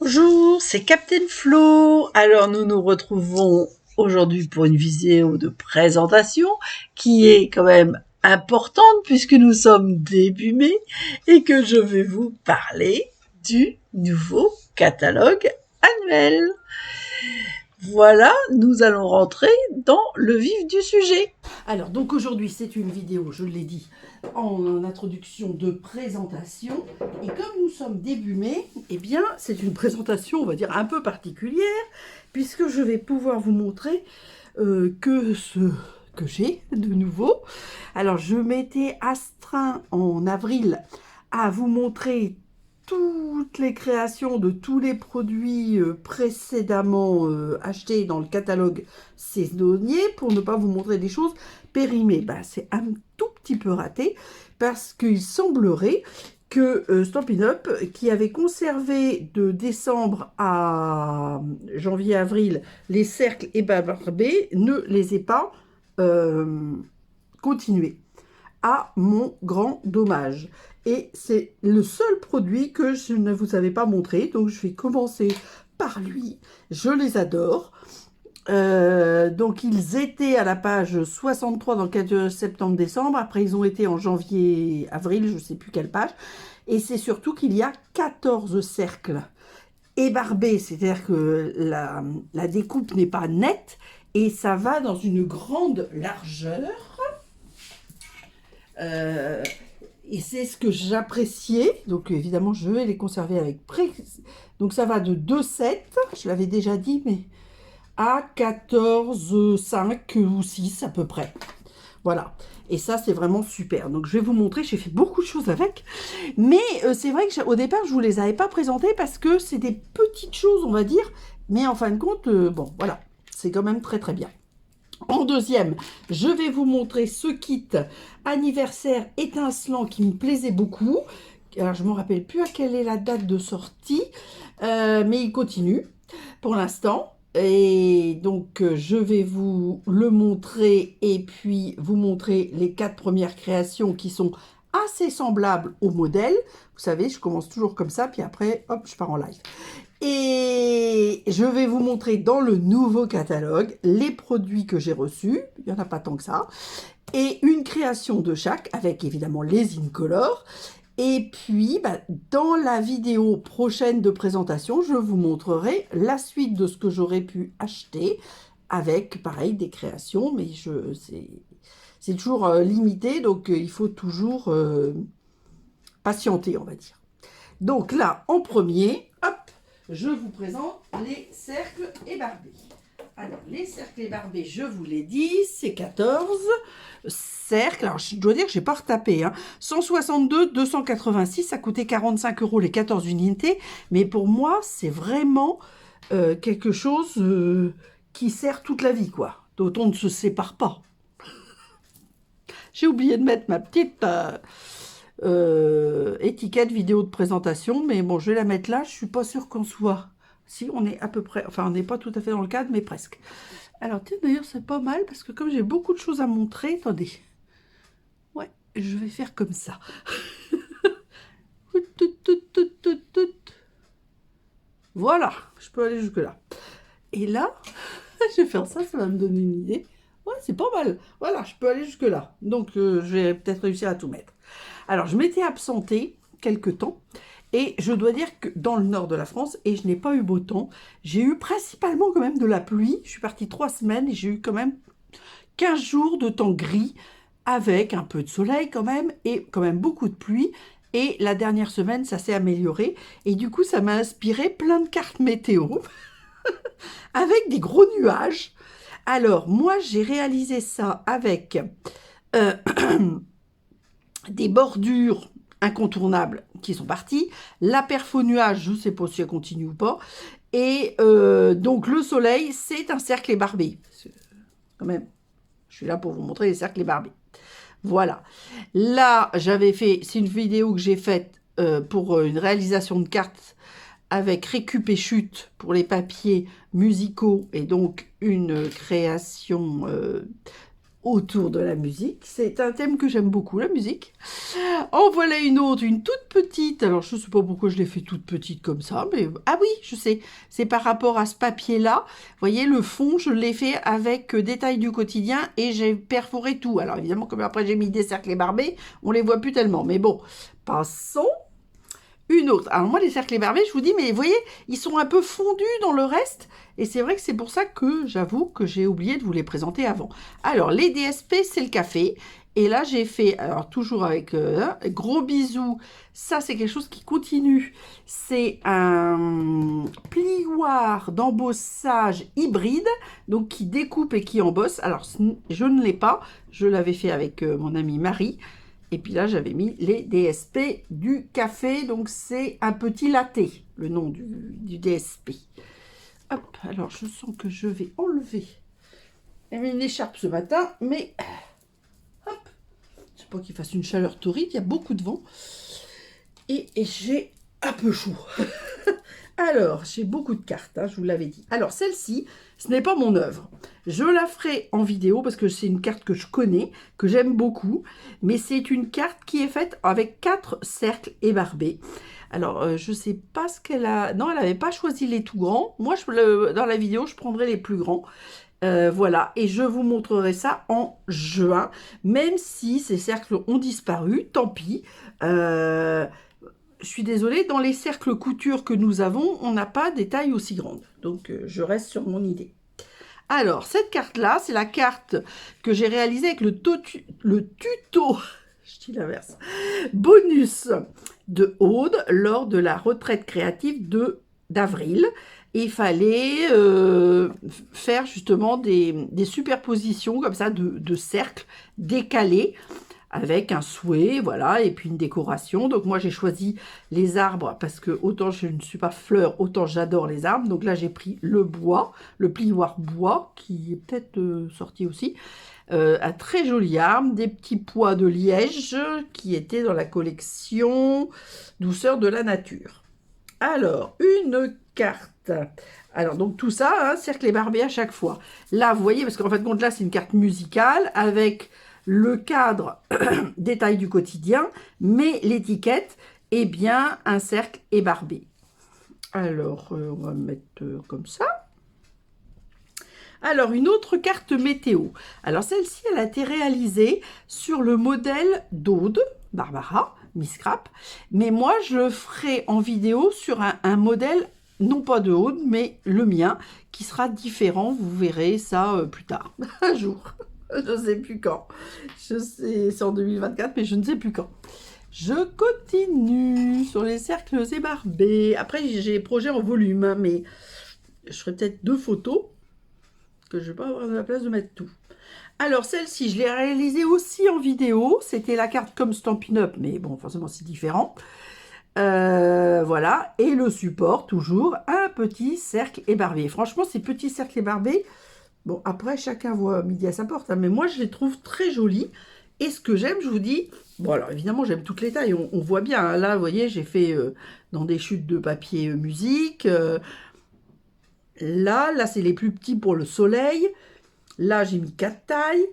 Bonjour, c'est Captain Flo. Alors nous nous retrouvons aujourd'hui pour une vidéo de présentation qui est quand même importante puisque nous sommes début mai et que je vais vous parler du nouveau catalogue annuel. Voilà, nous allons rentrer dans le vif du sujet. Alors, donc aujourd'hui, c'est une vidéo, je l'ai dit, en introduction de présentation. Et comme nous sommes début mai, eh bien, c'est une présentation, on va dire, un peu particulière, puisque je vais pouvoir vous montrer que ce que j'ai de nouveau. Alors, je m'étais astreint en avril à vous montrer toutes les créations de tous les produits précédemment achetés dans le catalogue saisonnier pour ne pas vous montrer des choses périmées. Ben, c'est un tout petit peu raté parce qu'il semblerait que Stampin' Up, qui avait conservé de décembre à janvier-avril les cercles et barbés, ne les ait pas continués. À mon grand dommage. Et c'est le seul produit que je ne vous avais pas montré, donc je vais commencer par lui. Je les adore. Donc ils étaient à la page 63 dans le cas de septembre-décembre, après ils ont été en janvier-avril, je ne sais plus quelle page, et c'est surtout qu'il y a 14 cercles ébarbés, c'est-à-dire que la découpe n'est pas nette, et ça va dans une grande largeur. Et c'est ce que j'appréciais. Donc évidemment, je vais les conserver avec pré. Donc ça va de 2,7, je l'avais déjà dit, mais à 14,5 ou 6 à peu près. Voilà. Et ça, c'est vraiment super. Donc, je vais vous montrer. J'ai fait beaucoup de choses avec. Mais c'est vrai qu'au départ, je ne vous les avais pas présentées parce que c'est des petites choses, on va dire. Mais en fin de compte, bon, voilà. C'est quand même très, très bien. En deuxième, je vais vous montrer ce kit anniversaire étincelant qui me plaisait beaucoup. Alors, je ne me rappelle plus à quelle est la date de sortie, mais il continue pour l'instant. Et donc, je vais vous le montrer et puis vous montrer les 4 premières créations qui sont assez semblables au modèle. Vous savez, je commence toujours comme ça, puis après, hop, je pars en live. Et je vais vous montrer dans le nouveau catalogue les produits que j'ai reçus. Il n'y en a pas tant que ça. Et une création de chaque, avec évidemment les incolores. Et puis, dans la vidéo prochaine de présentation, je vous montrerai la suite de ce que j'aurais pu acheter avec, pareil, des créations. Mais c'est toujours limité, donc il faut toujours patienter, on va dire. Donc là, en premier, hop, je vous présente les cercles ébarbés. Alors, les cercles ébarbés, je vous l'ai dit, c'est 14 cercles. Alors, je dois dire que je n'ai pas retapé. 162, 286, ça coûtait 45 € les 14 unités. Mais pour moi, c'est vraiment quelque chose qui sert toute la vie, quoi. D'autant on ne se sépare pas. J'ai oublié de mettre ma petite étiquette vidéo de présentation, mais bon, je vais la mettre là. Je suis pas sûre qu'on soit. Si, on est à peu près, enfin, on n'est pas tout à fait dans le cadre, mais presque. Alors, tiens, d'ailleurs, c'est pas mal, parce que comme j'ai beaucoup de choses à montrer, attendez. Ouais, je vais faire comme ça. Voilà, je peux aller jusque-là. Et là, je vais faire ça, ça va me donner une idée. Ouais, c'est pas mal. Voilà, je peux aller jusque-là. Donc, je vais peut-être réussir à tout mettre. Alors, je m'étais absentée quelque temps. Et je dois dire que dans le nord de la France, et je n'ai pas eu beau temps, j'ai eu principalement quand même de la pluie. Je suis partie 3 semaines et j'ai eu quand même 15 jours de temps gris avec un peu de soleil quand même et quand même beaucoup de pluie. Et la dernière semaine, ça s'est amélioré. Et du coup, ça m'a inspiré plein de cartes météo avec des gros nuages. Alors, moi, j'ai réalisé ça avec des bordures incontournables qui sont parties, la perfo nuage, je ne sais pas si elle continue ou pas, et donc le soleil, c'est un cercle ébarbé. Quand même, je suis là pour vous montrer les cercles ébarbés. Voilà. Là, j'avais fait, c'est une vidéo que j'ai faite pour une réalisation de cartes avec récup et chute pour les papiers musicaux, et donc une création autour de la musique. C'est un thème que j'aime beaucoup, la musique. En voilà une autre, une toute petite. Alors, je ne sais pas pourquoi je l'ai fait toute petite comme ça, mais... Ah oui, je sais. C'est par rapport à ce papier-là. Vous voyez, le fond, je l'ai fait avec détails du quotidien et j'ai perforé tout. Alors, évidemment, comme après j'ai mis des cercles ébarbés, on les voit plus tellement. Mais bon, passons. Une autre. Alors moi, les cercles barbés, je vous dis, mais vous voyez, ils sont un peu fondus dans le reste. Et c'est vrai que c'est pour ça que j'avoue que j'ai oublié de vous les présenter avant. Alors, les DSP, c'est le café. Et là, j'ai fait, alors toujours avec gros bisous, ça c'est quelque chose qui continue. C'est un plioir d'embossage hybride, donc qui découpe et qui embosse. Alors, je ne l'ai pas, je l'avais fait avec mon amie Marie. Et puis là, j'avais mis les DSP du café. Donc, c'est un petit latte, le nom du DSP. Hop, alors je sens que je vais enlever. J'ai mis une écharpe ce matin, mais hop, je sais pas qu'il fasse une chaleur torride, il y a beaucoup de vent. Et j'ai un peu chaud. Alors, j'ai beaucoup de cartes, hein, je vous l'avais dit. Alors, celle-ci, ce n'est pas mon œuvre. Je la ferai en vidéo parce que c'est une carte que je connais, que j'aime beaucoup. Mais c'est une carte qui est faite avec 4 cercles ébarbés. Alors, je ne sais pas ce qu'elle a... Non, elle n'avait pas choisi les tout grands. Moi, dans la vidéo, je prendrai les plus grands. Voilà, et je vous montrerai ça en juin. Même si ces cercles ont disparu, tant pis. Je suis désolée, dans les cercles couture que nous avons, on n'a pas des tailles aussi grandes. Donc, je reste sur mon idée. Alors, cette carte-là, c'est la carte que j'ai réalisée avec le tuto, je dis l'inverse, bonus de Aude lors de la retraite créative d'avril. Et il fallait faire justement des superpositions comme ça de cercles décalés, avec un souhait, voilà, et puis une décoration. Donc moi, j'ai choisi les arbres, parce que autant je ne suis pas fleur, autant j'adore les arbres. Donc là, j'ai pris le bois, le plioir bois, qui est peut-être sorti aussi. Un très joli arbre, des petits pois de liège, qui étaient dans la collection Douceur de la nature. Alors, une carte. Alors, donc tout ça, hein, cercle ébarbé à chaque fois. Là, vous voyez, parce qu'en fait, là, c'est une carte musicale, avec le cadre détail du quotidien, mais l'étiquette est bien un cercle ébarbé. Alors, on va mettre comme ça. Alors, une autre carte météo. Alors, celle-ci, elle a été réalisée sur le modèle d'Aude, Barbara, Miss Scrap. Mais moi, je le ferai en vidéo sur un modèle, non pas de Aude, mais le mien, qui sera différent. Vous verrez ça plus tard, un jour. Je ne sais plus quand. Je sais, c'est en 2024, mais je ne sais plus quand. Je continue sur les cercles ébarbés. Après, j'ai des projets en volume, hein, mais je ferai peut-être 2 photos, que je ne vais pas avoir la place de mettre tout. Alors, celle-ci, je l'ai réalisée aussi en vidéo. C'était la carte comme Stampin' Up, mais bon, forcément, c'est différent. Voilà. Et le support, toujours, un petit cercle ébarbé. Franchement, ces petits cercles ébarbés, bon, après, chacun voit midi à sa porte, hein, mais moi, je les trouve très jolis. Et ce que j'aime, je vous dis, bon, alors évidemment, j'aime toutes les tailles, on voit bien. Hein, là, vous voyez, j'ai fait dans des chutes de papier musique. Là, c'est les plus petits pour le soleil. Là, j'ai mis 4 tailles.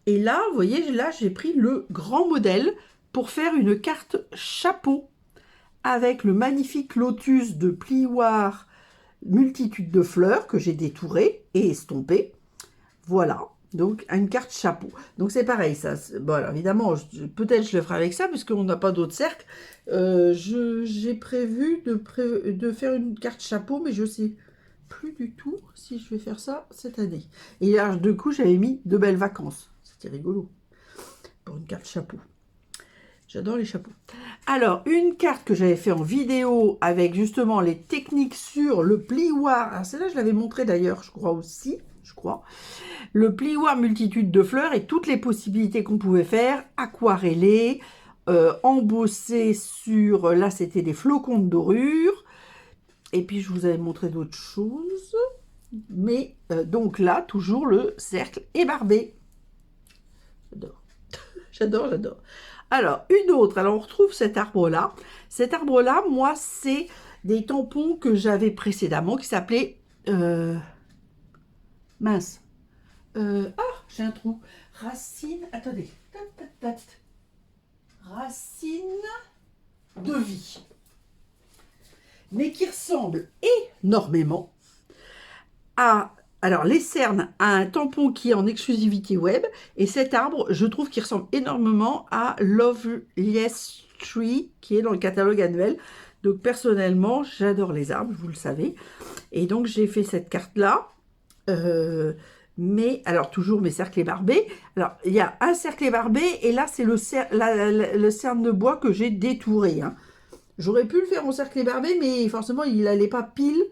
Et là, vous voyez, là, j'ai pris le grand modèle pour faire une carte chapeau avec le magnifique lotus de plioir multitude de fleurs que j'ai détouré et estompé. Voilà, donc une carte chapeau. Donc c'est pareil, ça. Bon, alors, évidemment, peut-être je le ferai avec ça, puisqu'on n'a pas d'autres cercles. J'ai prévu de faire une carte chapeau, mais je sais plus du tout si je vais faire ça cette année. Et là, du coup, j'avais mis de belles vacances. C'était rigolo pour une carte chapeau. J'adore les chapeaux. Alors, une carte que j'avais fait en vidéo avec justement les techniques sur le plioir. Alors, celle-là, je l'avais montré d'ailleurs, je crois aussi. Le plioir multitude de fleurs et toutes les possibilités qu'on pouvait faire. Aquarellé, embossé sur... Là, c'était des flocons de dorure. Et puis, je vous avais montré d'autres choses. Mais, donc là, toujours le cercle ébarbé. J'adore. J'adore. Alors, une autre. Alors, on retrouve cet arbre-là. Cet arbre-là, moi, c'est des tampons que j'avais précédemment qui s'appelaient... mince. Ah, j'ai un trou. racine, attendez, racine de vie, mais qui ressemble énormément à, alors les cernes, à un tampon qui est en exclusivité web, et cet arbre, je trouve qu'il ressemble énormément à Loveliest Tree, qui est dans le catalogue annuel. Donc personnellement, j'adore les arbres, vous le savez, et donc j'ai fait cette carte-là. Mais alors toujours mes cerclés barbés. Alors il y a un cerclé barbé et là c'est le cerne de bois que j'ai détouré. Hein. J'aurais pu le faire en cerclé barbé, mais forcément il n'allait pas pile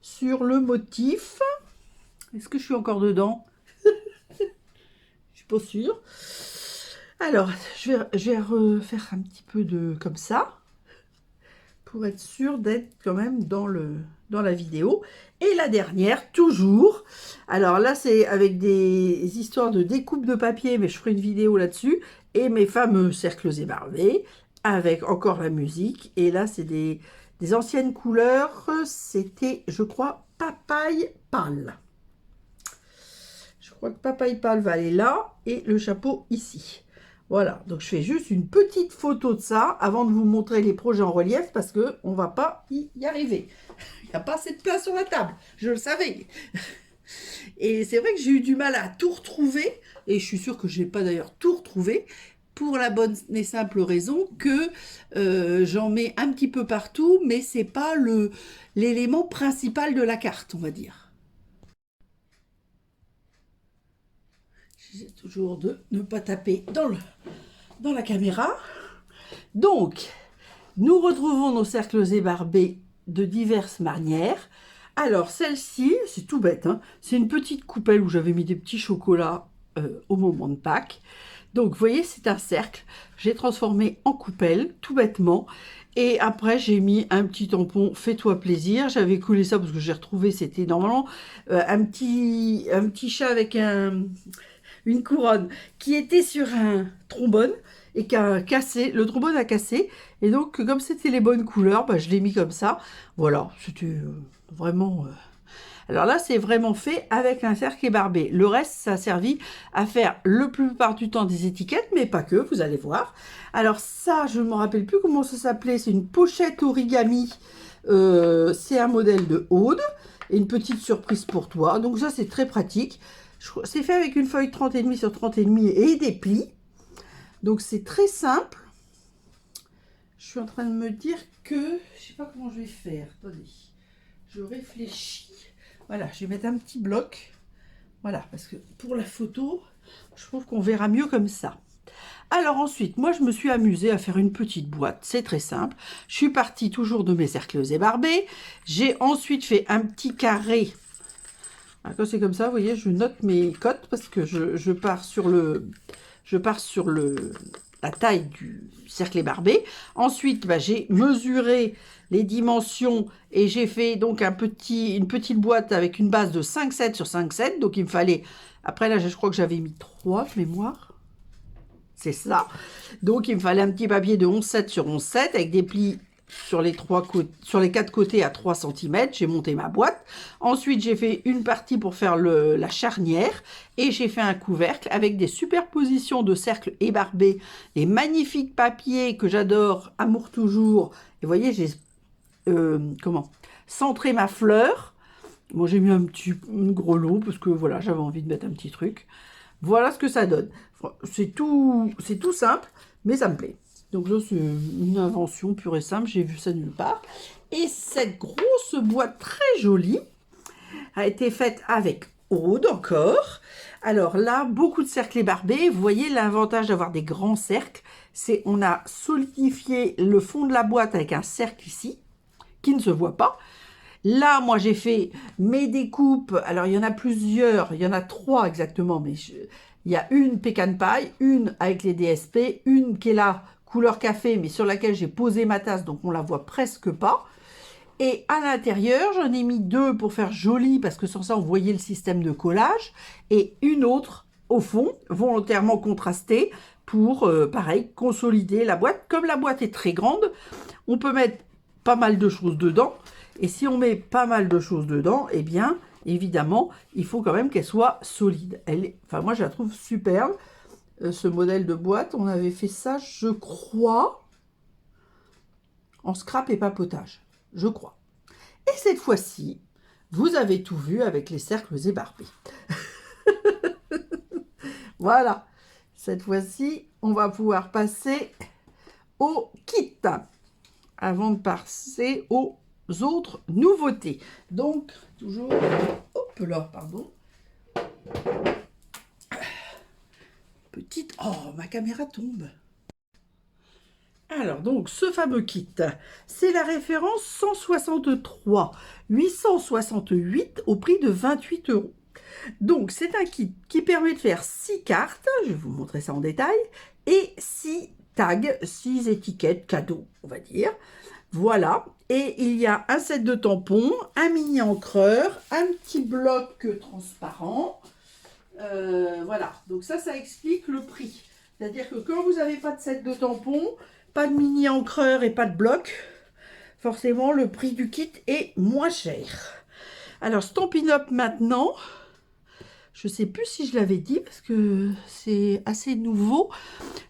sur le motif. Est-ce que je suis encore dedans? Je suis pas sûre. Alors je vais refaire un petit peu de comme ça pour être sûre d'être quand même dans la vidéo. Et la dernière, toujours. Alors là, c'est avec des histoires de découpe de papier, mais je ferai une vidéo là-dessus. Et mes fameux cercles ébarbés, avec encore la musique. Et là, c'est des anciennes couleurs. C'était, je crois, papaye pâle. Je crois que papaye pâle va aller là. Et le chapeau ici. Voilà, donc je fais juste une petite photo de ça avant de vous montrer les projets en relief parce qu'on ne va pas y arriver. Il n'y a pas assez de place sur la table, je le savais. Et c'est vrai que j'ai eu du mal à tout retrouver, et je suis sûre que je n'ai pas d'ailleurs tout retrouvé, pour la bonne et simple raison que j'en mets un petit peu partout, mais ce n'est pas l'élément principal de la carte, on va dire. J'essaie toujours de ne pas taper dans la caméra. Donc, nous retrouvons nos cercles ébarbés de diverses manières. Alors, celle-ci, c'est tout bête, hein, c'est une petite coupelle où j'avais mis des petits chocolats au moment de Pâques. Donc, vous voyez, c'est un cercle. J'ai transformé en coupelle, tout bêtement. Et après, j'ai mis un petit tampon, fais-toi plaisir. J'avais collé ça parce que j'ai retrouvé, c'était normalement un petit chat avec une couronne qui était sur un trombone et qui a cassé, le trombone a cassé, et donc comme c'était les bonnes couleurs, bah, je l'ai mis comme ça. Voilà, c'était vraiment... Alors là, c'est vraiment fait avec un cercle ébarbé. Le reste, ça a servi à faire le plupart du temps des étiquettes, mais pas que, vous allez voir. Alors ça, je ne me rappelle plus comment ça s'appelait, c'est une pochette origami. C'est un modèle de Aude, et une petite surprise pour toi. Donc ça, c'est très pratique. C'est fait avec une feuille 30,5 sur 30,5 et des plis. Donc c'est très simple. Je suis en train de me dire que... Je sais pas comment je vais faire. Attendez. Je réfléchis. Voilà, je vais mettre un petit bloc. Voilà, parce que pour la photo, je trouve qu'on verra mieux comme ça. Alors ensuite, moi je me suis amusée à faire une petite boîte. C'est très simple. Je suis partie toujours de mes cercles ébarbés. J'ai ensuite fait un petit carré. Quand c'est comme ça, vous voyez, je note mes cotes parce que je pars sur la taille du cercle ébarbé. Ensuite, bah, j'ai mesuré les dimensions et j'ai fait donc une petite boîte avec une base de 5,7 sur 5,7. Donc il me fallait, après là, je crois que j'avais mis 3 de mémoire. C'est ça. Donc il me fallait un petit papier de 11,7 sur 11,7 avec des plis sur les 4 côtés à 3 cm, j'ai monté ma boîte. Ensuite, j'ai fait une partie pour faire la charnière et j'ai fait un couvercle avec des superpositions de cercles ébarbés, des magnifiques papiers que j'adore, amour toujours. Et vous voyez, j'ai centré ma fleur. Moi, j'ai mis un gros lot parce que voilà, j'avais envie de mettre un petit truc. Voilà ce que ça donne. C'est tout simple, mais ça me plaît. Donc là, c'est une invention pure et simple, j'ai vu ça nulle part. Et cette grosse boîte très jolie a été faite avec Aude encore. Alors là, beaucoup de cercles ébarbés. Vous voyez l'avantage d'avoir des grands cercles, c'est on a solidifié le fond de la boîte avec un cercle ici, qui ne se voit pas. Là, moi, j'ai fait mes découpes. Alors, il y en a plusieurs, il y en a 3 exactement, mais il y a une pecan pie, une avec les DSP, une qui est là, couleur café, mais sur laquelle j'ai posé ma tasse, donc on la voit presque pas. Et à l'intérieur, j'en ai mis 2 pour faire joli, parce que sans ça, on voyait le système de collage, et une autre au fond, volontairement contrastée, pour, pareil, consolider la boîte. Comme la boîte est très grande, on peut mettre pas mal de choses dedans, Et si on met pas mal de choses dedans, eh bien, évidemment, il faut quand même qu'elle soit solide. Enfin, moi, je la trouve superbe. Ce modèle de boîte, on avait fait ça, je crois, en scrap et papotage. Je crois. Et cette fois-ci, vous avez tout vu avec les cercles ébarbés. Voilà. Cette fois-ci, on va pouvoir passer au kit avant de passer aux autres nouveautés. Donc, toujours... Hop là, pardon. Petite... Oh, ma caméra tombe. Alors, donc, ce fameux kit, c'est la référence 163 868 au prix de 28 €. Donc, c'est un kit qui permet de faire 6 cartes, je vais vous montrer ça en détail, et 6 tags, 6 étiquettes cadeaux, on va dire. Voilà, et il y a un set de tampons, un mini encreur, un petit bloc transparent. Voilà, donc ça explique le prix. C'est-à-dire que quand vous n'avez pas de set de tampons, pas de mini encreur et pas de bloc, forcément le prix du kit est moins cher. Alors, Stampin' Up maintenant, je ne sais plus si je l'avais dit parce que c'est assez nouveau,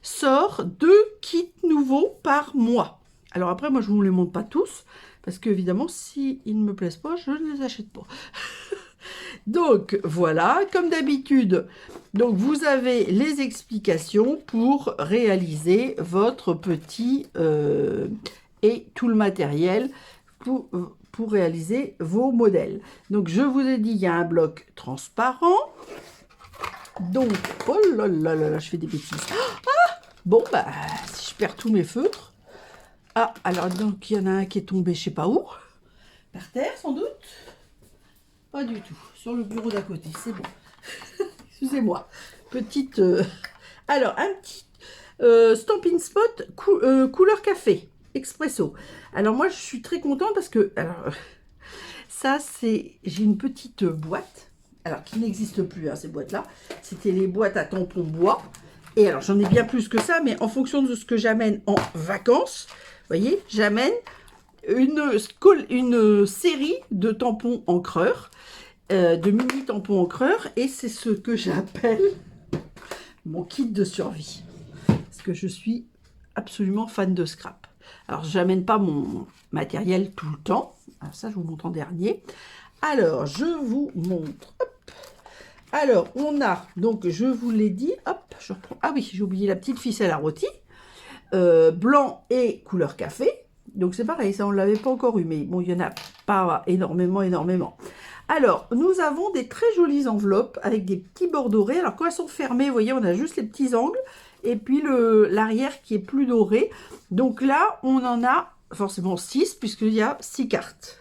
sort 2 kits nouveaux par mois. Alors après, moi je ne vous les montre pas tous parce qu'évidemment, s'ils ne me plaisent pas, je ne les achète pas. Donc voilà, comme d'habitude, donc vous avez les explications pour réaliser votre petit et tout le matériel pour réaliser vos modèles. Donc je vous ai dit, il y a un bloc transparent. Donc, oh là là là là, je fais des bêtises. Ah, bon, bah, si je perds tous mes feutres. Ah, alors donc, il y en a un qui est tombé, je sais pas où. Par terre, sans doute. Pas du tout. Sur le bureau d'à côté, c'est bon. Excusez-moi. Petite... Alors, un petit Stampin' Spot couleur café, expresso. Alors, moi, je suis très contente parce que... Alors, ça, c'est... J'ai une petite boîte. Alors, qui n'existe plus, hein, ces boîtes-là. C'était les boîtes à tampons bois. Et alors, j'en ai bien plus que ça, mais en fonction de ce que j'amène en vacances, vous voyez, j'amène une série de tampons encreurs, de mini tampons encreurs, et c'est ce que j'appelle mon kit de survie. Parce que je suis absolument fan de scrap. Alors, je n'amène pas mon matériel tout le temps. Alors, ça, je vous montre en dernier. Alors, je vous montre. Hop. Alors, on a, donc, je vous l'ai dit, hop, je reprends. Ah oui, j'ai oublié la petite ficelle à rôti. Blanc et couleur café. Donc, c'est pareil, ça, on ne l'avait pas encore eu. Mais bon, il n'y en a pas énormément. Alors, nous avons des très jolies enveloppes avec des petits bords dorés. Alors, quand elles sont fermées, vous voyez, on a juste les petits angles. Et puis, l'arrière qui est plus doré. Donc là, on en a forcément 6, puisqu'il y a 6 cartes.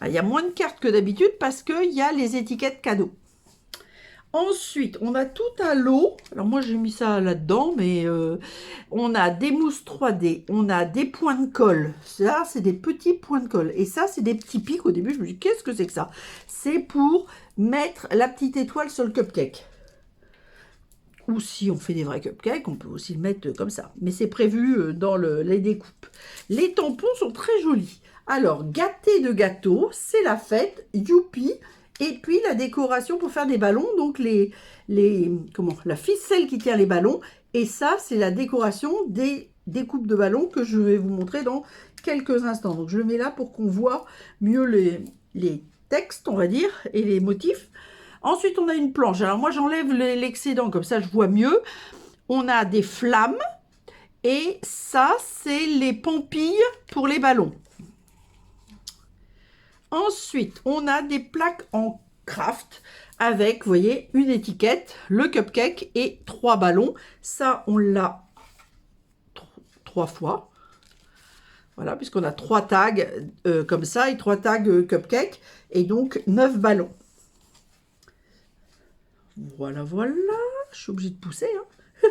Il y a moins de cartes que d'habitude parce qu'il y a les étiquettes cadeaux. Ensuite, on a tout un lot. Alors moi, j'ai mis ça là-dedans, mais on a des mousses 3D, on a des points de colle. Ça, c'est des petits points de colle. Et ça, c'est des petits pics. Au début, je me dis, qu'est-ce que c'est que ça? C'est pour mettre la petite étoile sur le cupcake. Ou si on fait des vrais cupcakes, on peut aussi le mettre comme ça. Mais c'est prévu dans les découpes. Les tampons sont très jolis. Alors, gâté de gâteau, c'est la fête, youpi. Et puis, la décoration pour faire des ballons. Donc, la ficelle qui tient les ballons. Et ça, c'est la décoration des découpes de ballons que je vais vous montrer dans quelques instants. Donc, je le mets là pour qu'on voit mieux les textes, on va dire, et les motifs. Ensuite, on a une planche. Alors, moi, j'enlève l'excédent, comme ça, je vois mieux. On a des flammes. Et ça, c'est les pampilles pour les ballons. Ensuite, on a des plaques en craft avec, vous voyez, une étiquette, le cupcake et 3 ballons. Ça, on l'a 3 fois. Voilà, puisqu'on a 3 tags comme ça et 3 tags cupcake. Et donc, 9 ballons. Voilà, voilà. Je suis obligée de pousser. Hein.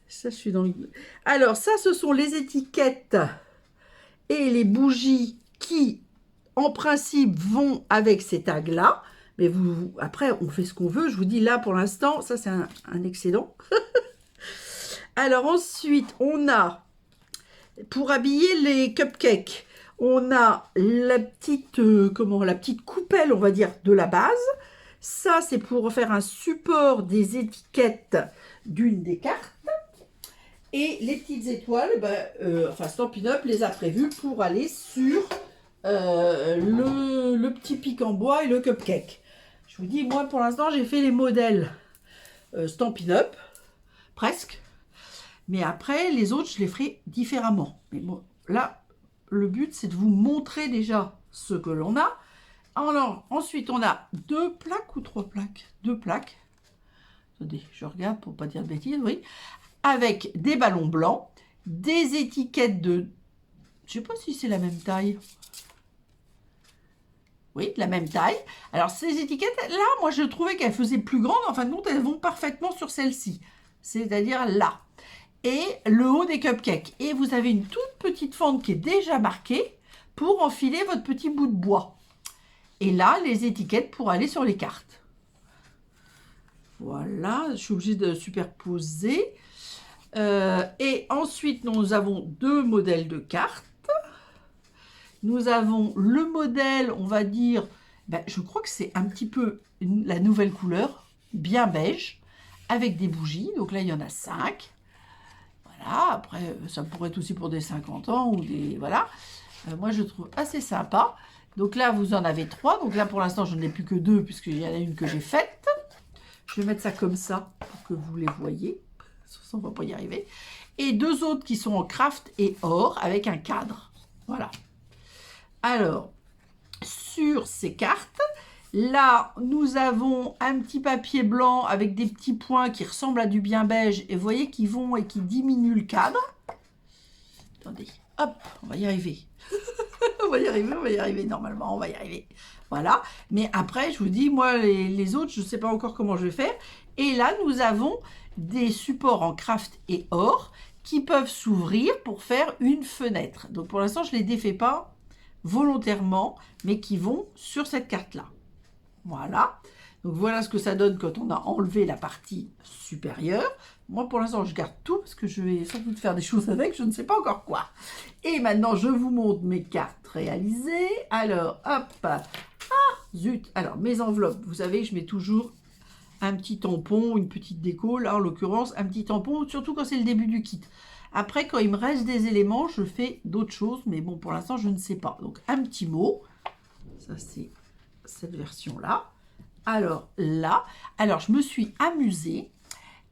Ça, je suis dans le... Alors, ça, ce sont les étiquettes et les bougies qui, en principe, vont avec ces tags-là. Mais après, on fait ce qu'on veut. Je vous dis, là, pour l'instant, ça, c'est un excédent. Alors, ensuite, on a, pour habiller les cupcakes, On a la petite, la petite coupelle, on va dire, de la base. Ça, c'est pour faire un support des étiquettes d'une des cartes. Et les petites étoiles, Stampin' Up les a prévues pour aller sur le petit pic en bois et le cupcake. Je vous dis, moi, pour l'instant, j'ai fait les modèles Stampin' Up, presque. Mais après, les autres, je les ferai différemment. Mais bon, là, le but, c'est de vous montrer déjà ce que l'on a. Alors, ensuite, on a 2 plaques ou 3 plaques? 2 plaques. Attendez, je regarde pour ne pas dire de bêtises, oui. Avec des ballons blancs, des étiquettes de... Je ne sais pas si c'est la même taille. Oui, de la même taille. Alors, ces étiquettes, là, moi, je trouvais qu'elles faisaient plus grandes. En fin de compte, elles vont parfaitement sur celle-ci. C'est-à-dire là. Et le haut des cupcakes. Et vous avez une toute petite fente qui est déjà marquée pour enfiler votre petit bout de bois. Et là, les étiquettes pour aller sur les cartes. Voilà, je suis obligée de superposer. Et ensuite, nous avons 2 modèles de cartes. Nous avons le modèle, on va dire, je crois que c'est un petit peu la nouvelle couleur, bien beige, avec des bougies. Donc là, il y en a 5. Voilà, après, ça pourrait être aussi pour des 50 ans ou des... Voilà. Moi, je trouve assez sympa. Donc là, vous en avez 3. Donc là, pour l'instant, je n'ai plus que 2 puisqu'il y en a une que j'ai faite. Je vais mettre ça comme ça pour que vous les voyez. Ça, on ne va pas y arriver. Et 2 autres qui sont en craft et or avec un cadre. Voilà. Alors, sur ces cartes, là, nous avons un petit papier blanc avec des petits points qui ressemblent à du bien beige. Et vous voyez qu'ils vont et qui diminuent le cadre. Attendez, hop, on va y arriver. On va y arriver, normalement, on va y arriver. Voilà, mais après, je vous dis, moi, les autres, je ne sais pas encore comment je vais faire. Et là, nous avons des supports en craft et or qui peuvent s'ouvrir pour faire une fenêtre. Donc, pour l'instant, je ne les défais pas volontairement, mais qui vont sur cette carte-là. Voilà. Donc, voilà ce que ça donne quand on a enlevé la partie supérieure. Moi, pour l'instant, je garde tout parce que je vais sans doute faire des choses avec, je ne sais pas encore quoi. Et maintenant, je vous montre mes cartes réalisées. Alors, hop. Ah, zut. Alors, mes enveloppes, vous savez, je mets toujours un petit tampon, une petite déco. Là, en l'occurrence, un petit tampon, surtout quand c'est le début du kit. Après, quand il me reste des éléments, je fais d'autres choses. Mais bon, pour l'instant, je ne sais pas. Donc, un petit mot. Ça, c'est cette version-là. Alors, là. Alors, je me suis amusée.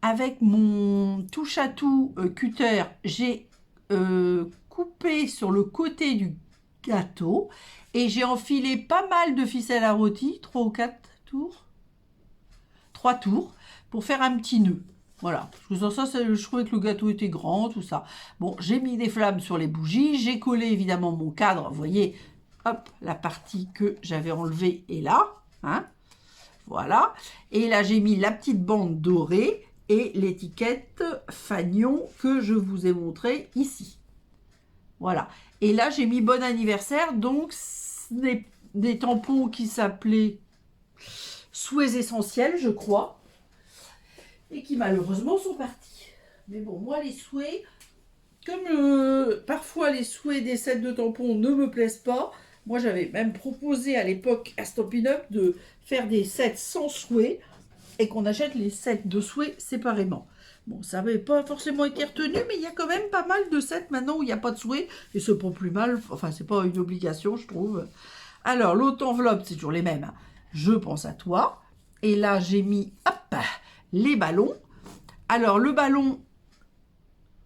Avec mon touche-à-tout cutter, j'ai coupé sur le côté du gâteau et j'ai enfilé pas mal de ficelle à rôti, 3 ou 4 tours, 3 tours, pour faire un petit nœud. Voilà, je trouvais que le gâteau était grand, tout ça. Bon, j'ai mis des flammes sur les bougies, j'ai collé évidemment mon cadre, vous voyez, hop, la partie que j'avais enlevée est là, hein, voilà. Et là, j'ai mis la petite bande dorée et l'étiquette Fagnon que je vous ai montré ici. Voilà. Et là, j'ai mis bon anniversaire, donc des tampons qui s'appelaient Souhaits essentiels, je crois, et qui malheureusement sont partis. Mais bon, moi, les souhaits, comme parfois les souhaits des sets de tampons ne me plaisent pas, moi, j'avais même proposé à l'époque à Stampin' Up de faire des sets sans souhaits, et qu'on achète les sets de souhaits séparément. Bon, ça n'avait pas forcément été retenu, mais il y a quand même pas mal de sets maintenant où il n'y a pas de souhaits, et c'est pas plus mal, enfin, c'est pas une obligation, je trouve. Alors, l'autre enveloppe, c'est toujours les mêmes. Hein. Je pense à toi. Et là, j'ai mis, hop, les ballons. Alors, le ballon,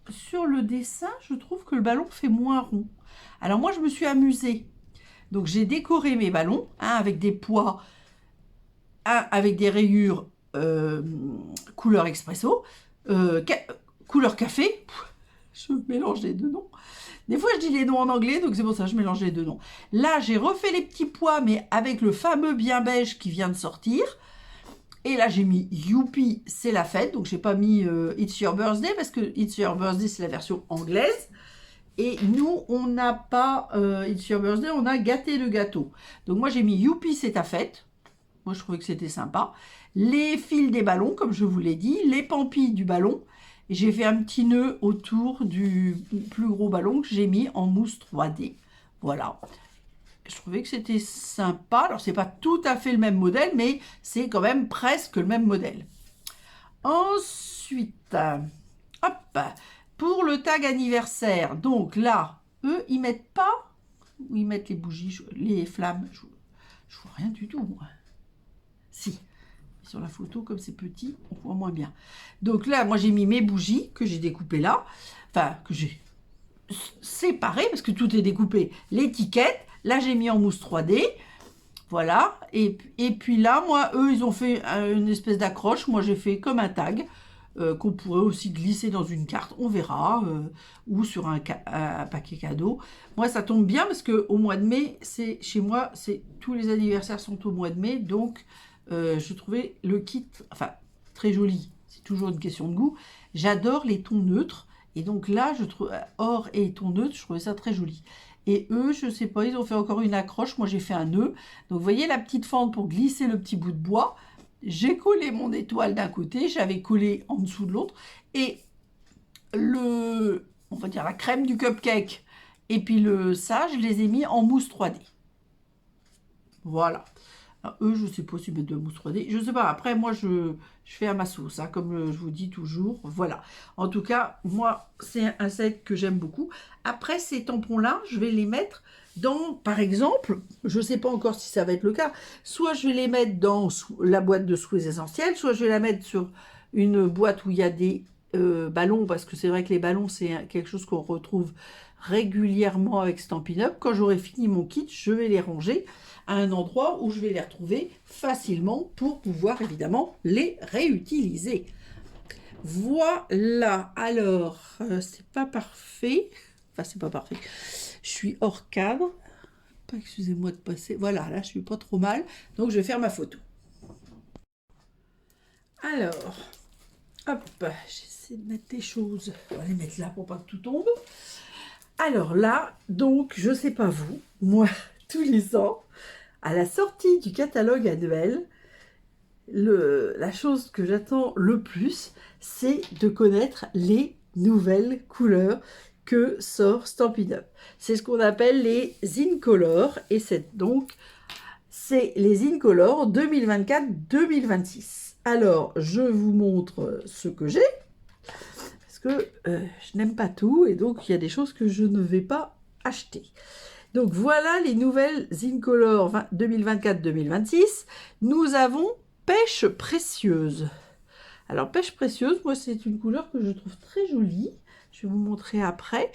sur le dessin, je trouve que le ballon fait moins rond. Alors, moi, je me suis amusée. Donc, j'ai décoré mes ballons, avec des pois, avec des rayures couleur expresso, couleur café. Je mélange les 2 noms. Des fois, je dis les noms en anglais, donc c'est pour ça que je mélange les 2 noms. Là, j'ai refait les petits pois, mais avec le fameux bien beige qui vient de sortir. Et là, j'ai mis Youpi, c'est la fête. Donc, j'ai pas mis It's Your Birthday, parce que It's Your Birthday, c'est la version anglaise. Et nous, on n'a pas It's Your Birthday, on a Gâté le gâteau. Donc, moi, j'ai mis Youpi, c'est ta fête. Moi, je trouvais que c'était sympa. Les fils des ballons, comme je vous l'ai dit. Les pampilles du ballon. J'ai fait un petit nœud autour du plus gros ballon que j'ai mis en mousse 3D. Voilà. Je trouvais que c'était sympa. Alors, c'est pas tout à fait le même modèle, mais c'est quand même presque le même modèle. Ensuite, hop, pour le tag anniversaire, donc là, eux, ils mettent pas, ou ils mettent les bougies, les flammes, je vois rien du tout, moi. Si, sur la photo, comme c'est petit, on voit moins bien. Donc là, moi, j'ai mis mes bougies, que j'ai découpées là, enfin, que j'ai séparées, parce que tout est découpé, l'étiquette, là, j'ai mis en mousse 3D, voilà, et puis là, moi, eux, ils ont fait une espèce d'accroche, moi, j'ai fait comme un tag, qu'on pourrait aussi glisser dans une carte, on verra, ou sur un paquet cadeau. Moi, ça tombe bien parce que au mois de mai, c'est chez moi, c'est tous les anniversaires sont au mois de mai, donc je trouvais le kit, enfin très joli. C'est toujours une question de goût. J'adore les tons neutres, et donc là, je trouve or et tons neutres, je trouvais ça très joli. Et eux, je sais pas, ils ont fait encore une accroche. Moi, j'ai fait un nœud. Donc, vous voyez la petite fente pour glisser le petit bout de bois. J'ai collé mon étoile d'un côté, j'avais collé en dessous de l'autre, et on va dire la crème du cupcake, et puis ça, je les ai mis en mousse 3D. Voilà. Alors, eux, je sais pas s'ils mettent de la mousse 3D. Je sais pas. Après, moi, je fais à ma sauce, hein, comme je vous dis toujours. Voilà. En tout cas, moi, c'est un set que j'aime beaucoup. Après, ces tampons-là, je vais les mettre dans, par exemple, je sais pas encore si ça va être le cas, soit je vais les mettre dans la boîte de souhaits essentiels, soit je vais la mettre sur une boîte où il y a des ballons, parce que c'est vrai que les ballons, c'est quelque chose qu'on retrouve régulièrement avec Stampin' Up. Quand j'aurai fini mon kit, je vais les ranger à un endroit où je vais les retrouver facilement pour pouvoir évidemment les réutiliser. Voilà, alors, c'est pas parfait. Enfin, c'est pas parfait. Je suis hors cadre. Excusez-moi de passer. Voilà, là, je suis pas trop mal. Donc, je vais faire ma photo. Alors, hop, j'essaie de mettre les choses. On va les mettre là pour pas que tout tombe. Alors là, donc, je sais pas vous, moi, tous les ans, à la sortie du catalogue annuel, la chose que j'attends le plus, c'est de connaître les nouvelles couleurs que sort Stampin' Up. C'est ce qu'on appelle les Incolor, et c'est les Incolor 2024-2026. Alors, je vous montre ce que j'ai, parce que je n'aime pas tout, et donc il y a des choses que je ne vais pas acheter. Donc voilà les nouvelles Incolor 2024-2026. Nous avons Pêche précieuse. Alors pêche précieuse, moi c'est une couleur que je trouve très jolie. Je vais vous montrer après.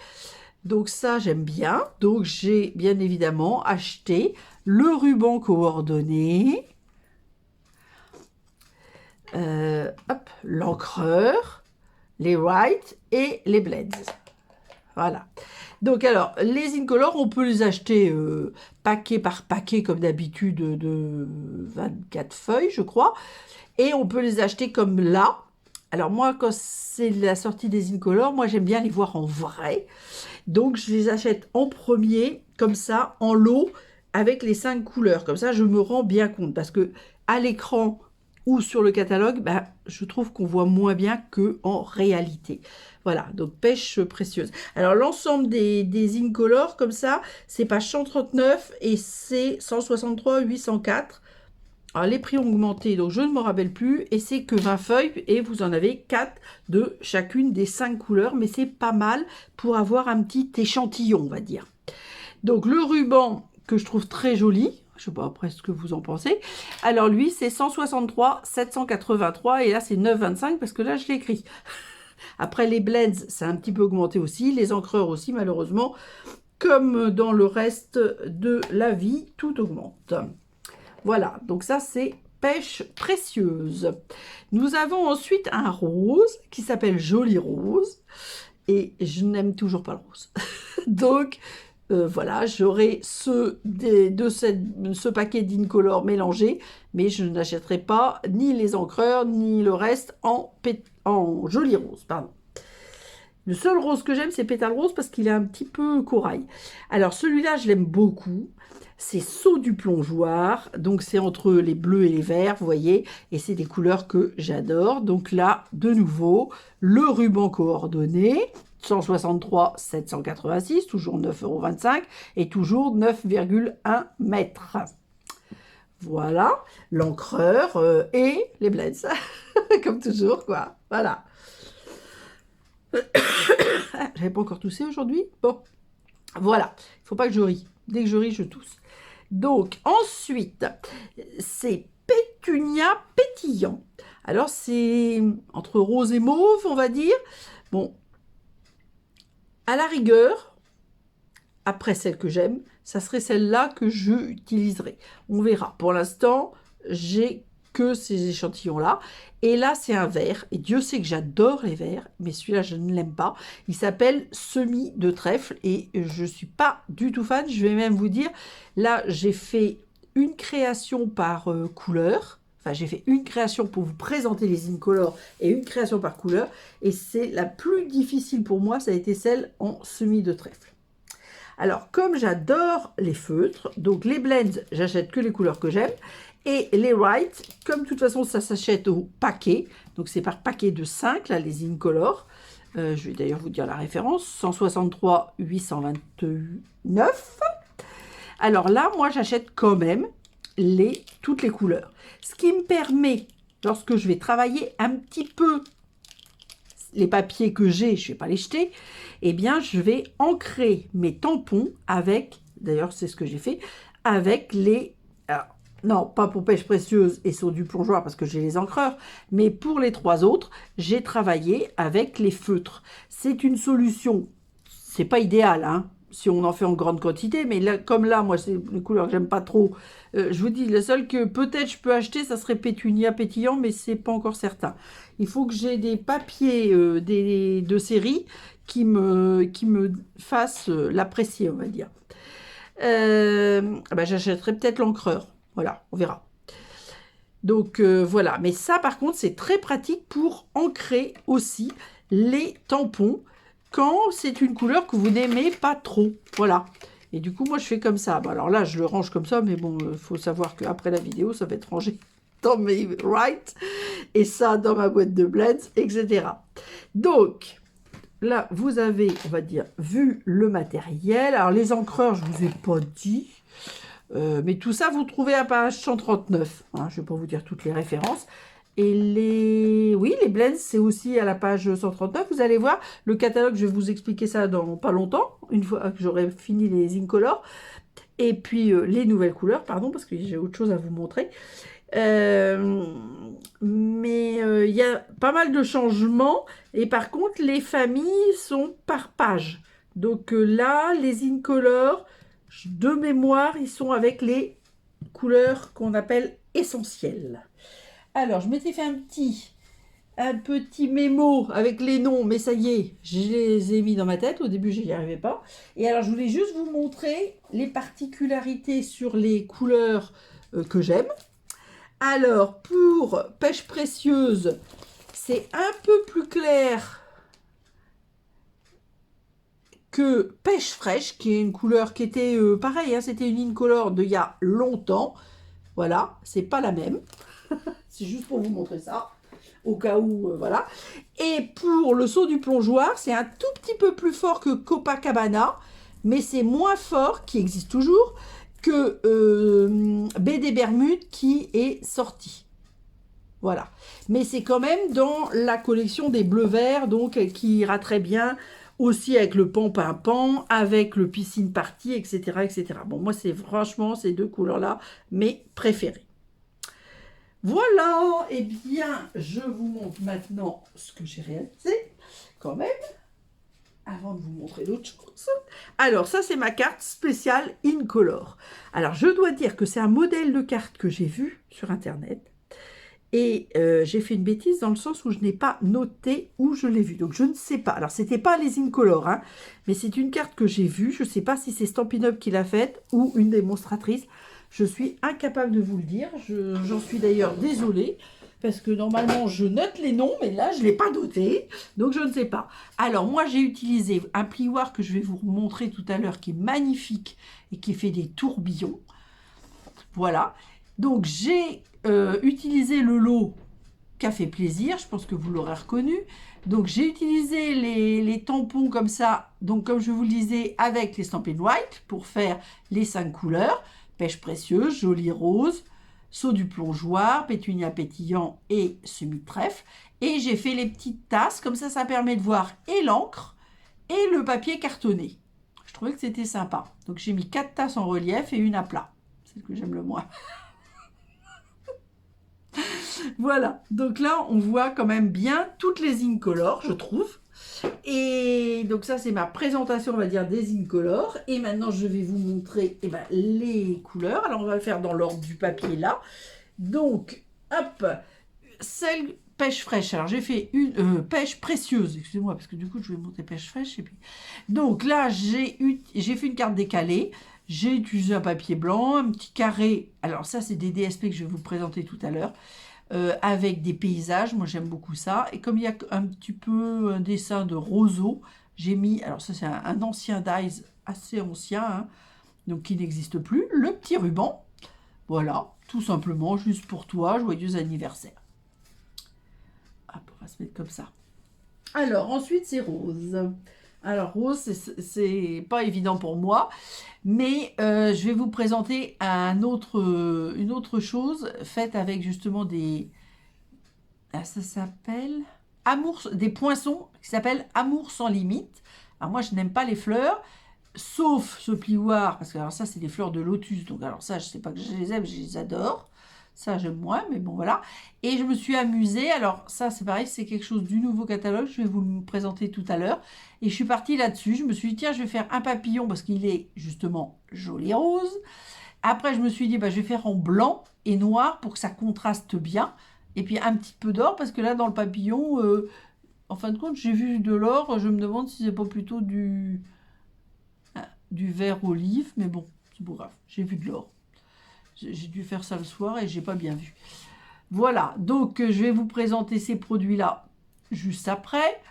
Donc ça j'aime bien. Donc j'ai bien évidemment acheté le ruban coordonné. L'encreur, les Write et les Blends. Voilà. Donc alors, les Incolor, on peut les acheter paquet par paquet comme d'habitude de 24 feuilles, je crois. Et on peut les acheter comme là. Alors moi, quand c'est la sortie des Incolor, moi j'aime bien les voir en vrai. Donc je les achète en premier, comme ça, en lot, avec les 5 couleurs. Comme ça, je me rends bien compte. Parce que à l'écran ou sur le catalogue, ben, je trouve qu'on voit moins bien qu'en réalité. Voilà, donc pêche précieuse. Alors l'ensemble des Incolor, comme ça, c'est page 139 et c'est 163 804. Alors, les prix ont augmenté, donc je ne me rappelle plus, et c'est que 20 feuilles, et vous en avez 4 de chacune des 5 couleurs, mais c'est pas mal pour avoir un petit échantillon, on va dire. Donc le ruban, que je trouve très joli, je ne sais pas après ce que vous en pensez, alors lui c'est 163 783, et là c'est 9,25, parce que là je l'écris. Après les blends, ça a un petit peu augmenté aussi, les encreurs aussi malheureusement, comme dans le reste de la vie, tout augmente. Voilà, donc ça c'est pêche précieuse. Nous avons ensuite un rose qui s'appelle Joli Rose. Et je n'aime toujours pas le rose. Donc voilà, j'aurai ce paquet d'Incolor mélangé, mais je n'achèterai pas ni les encreurs, ni le reste en Joli Rose. Pardon. Le seul rose que j'aime, c'est Pétale Rose parce qu'il est un petit peu corail. Alors celui-là, je l'aime beaucoup. C'est Saut du plongeoir. Donc c'est entre les bleus et les verts, vous voyez. Et c'est des couleurs que j'adore. Donc là, de nouveau, le ruban coordonné 163 786, toujours 9,25 € et toujours 9,1 mètres. Voilà, l'encreur et les blends, comme toujours, quoi. Voilà. J'avais pas encore toussé aujourd'hui. Bon, voilà. Il faut pas que je rie. Dès que je ris, je tousse. Donc, ensuite, c'est Pétunia pétillant. Alors, c'est entre rose et mauve, on va dire. Bon, à la rigueur, après celle que j'aime, ça serait celle-là que je utiliserai. On verra. Pour l'instant, j'ai que ces échantillons-là. Et là, c'est un vert. Et Dieu sait que j'adore les verts, mais celui-là, je ne l'aime pas. Il s'appelle Semis de trèfle et je ne suis pas du tout fan. Je vais même vous dire, là, j'ai fait une création par couleur. Enfin, j'ai fait une création pour vous présenter les incolores et une création par couleur. Et c'est la plus difficile pour moi, ça a été celle en semis de trèfle. Alors, comme j'adore les feutres, donc les blends, j'achète que les couleurs que j'aime. Et les Wright, comme de toute façon, ça s'achète au paquet. Donc, c'est par paquet de 5, là, les incolores. Je vais d'ailleurs vous dire la référence. 163 829. Alors là, moi, j'achète quand même toutes les couleurs. Ce qui me permet, lorsque je vais travailler un petit peu les papiers que j'ai, je ne vais pas les jeter, eh bien, je vais ancrer mes tampons avec, d'ailleurs, c'est ce que j'ai fait, avec les... Alors, non, pas pour pêche précieuse et sur du plongeoir parce que j'ai les encreurs, mais pour les 3 autres, j'ai travaillé avec les feutres. C'est une solution, c'est pas idéal, hein, si on en fait en grande quantité, mais là, comme là, moi, c'est une couleur que j'aime pas trop. Je vous dis, le seul que peut-être je peux acheter, ça serait Pétunia pétillant, mais c'est pas encore certain. Il faut que j'ai des papiers de série qui me fassent l'apprécier, on va dire. J'achèterai peut-être l'encreur. Voilà, on verra. Donc voilà, mais ça par contre c'est très pratique pour ancrer aussi les tampons quand c'est une couleur que vous n'aimez pas trop. Voilà. Et du coup moi je fais comme ça. Bon, alors là je le range comme ça, mais bon, il faut savoir qu'après la vidéo ça va être rangé dans mes Wright et ça dans ma boîte de blends, etc. Donc là vous avez, on va dire, vu le matériel. Alors les encreurs je vous ai pas dit. Mais tout ça, vous trouvez à page 139. Hein, je ne vais pas vous dire toutes les références. Et les blends, c'est aussi à la page 139. Vous allez voir, le catalogue, je vais vous expliquer ça dans pas longtemps, une fois que j'aurai fini les incolores. Et puis, les nouvelles couleurs, pardon, parce que j'ai autre chose à vous montrer. Mais il y a pas mal de changements. Et par contre, les familles sont par page. Donc là, les incolores... de mémoire, ils sont avec les couleurs qu'on appelle essentielles. Alors, je m'étais fait un petit mémo avec les noms, mais ça y est, je les ai mis dans ma tête. Au début, je n'y arrivais pas. Et alors, je voulais juste vous montrer les particularités sur les couleurs que j'aime. Alors, pour pêche précieuse, c'est un peu plus clair que pêche fraîche, qui est une couleur qui était pareil, hein, c'était une incolore d'il y a longtemps. Voilà, c'est pas la même. C'est juste pour vous montrer ça, au cas où, voilà. Et pour le saut du plongeoir, c'est un tout petit peu plus fort que Copacabana, mais c'est moins fort, qui existe toujours, que Baie des Bermudes qui est sorti. Voilà. Mais c'est quand même dans la collection des bleus-verts, donc qui ira très bien aussi avec le pan-pimpant, avec le piscine party, etc., etc. Bon, moi, c'est franchement ces deux couleurs-là mes préférées. Voilà, et bien, je vous montre maintenant ce que j'ai réalisé, quand même, avant de vous montrer d'autres choses. Alors, ça, c'est ma carte spéciale Incolor. Alors, je dois dire que c'est un modèle de carte que j'ai vu sur Internet. Et j'ai fait une bêtise dans le sens où je n'ai pas noté où je l'ai vu. Donc, je ne sais pas. Alors, c'était pas les Incolor, hein, mais c'est une carte que j'ai vue. Je ne sais pas si c'est Stampin' Up qui l'a faite ou une démonstratrice. Je suis incapable de vous le dire. J'en suis d'ailleurs désolée. Parce que normalement, je note les noms, mais là, je ne l'ai pas noté. Donc, je ne sais pas. Alors, moi, j'ai utilisé un plioir que je vais vous montrer tout à l'heure, qui est magnifique et qui fait des tourbillons. Voilà. Donc, j'ai utilisé le lot qui a fait plaisir, je pense que vous l'aurez reconnu. Donc j'ai utilisé les tampons comme ça, donc comme je vous le disais, avec les Stampin' White pour faire les 5 couleurs, pêche précieuse, joli rose, saut du plongeoir, pétunia pétillant et semi-trèfle. Et j'ai fait les petites tasses, comme ça permet de voir et l'encre et le papier cartonné. Je trouvais que c'était sympa. Donc j'ai mis 4 tasses en relief et une à plat. C'est ce que j'aime le moins. Voilà, donc là on voit quand même bien toutes les Incolor, je trouve. Et donc ça c'est ma présentation, on va dire, des Incolor. Et maintenant je vais vous montrer les couleurs. Alors on va le faire dans l'ordre du papier là. Donc, hop, celle pêche fraîche. Alors j'ai fait une pêche précieuse, excusez-moi, parce que du coup je vais monter pêche fraîche. Et puis... Donc là j'ai fait une carte décalée. J'ai utilisé un papier blanc, un petit carré. Alors ça c'est des DSP que je vais vous présenter tout à l'heure. Avec des paysages, moi j'aime beaucoup ça. Et comme il y a un petit peu un dessin de roseau, j'ai mis, alors ça c'est un ancien dies, assez ancien, hein, donc qui n'existe plus, le petit ruban. Voilà, tout simplement, juste pour toi, joyeux anniversaire. Hop, on va se mettre comme ça. Alors ensuite c'est rose. Alors rose, c'est pas évident pour moi, mais je vais vous présenter une autre chose faite avec justement des... ça s'appelle des poinçons qui s'appellent Amour sans limite. Alors moi je n'aime pas les fleurs, sauf ce plioir, parce que alors ça c'est des fleurs de lotus, donc alors ça je sais pas que je les aime, je les adore. Ça, j'aime moins, mais bon, voilà. Et je me suis amusée. Alors, ça, c'est pareil, c'est quelque chose du nouveau catalogue. Je vais vous le présenter tout à l'heure. Et je suis partie là-dessus. Je me suis dit, tiens, je vais faire un papillon parce qu'il est justement joli rose. Après, je me suis dit, je vais faire en blanc et noir pour que ça contraste bien. Et puis, un petit peu d'or parce que là, dans le papillon, en fin de compte, j'ai vu de l'or. Je me demande si c'est pas plutôt du vert olive. Mais bon, c'est pas grave. J'ai vu de l'or. J'ai dû faire ça le soir et j'ai pas bien vu. Voilà, donc je vais vous présenter ces produits-là juste après.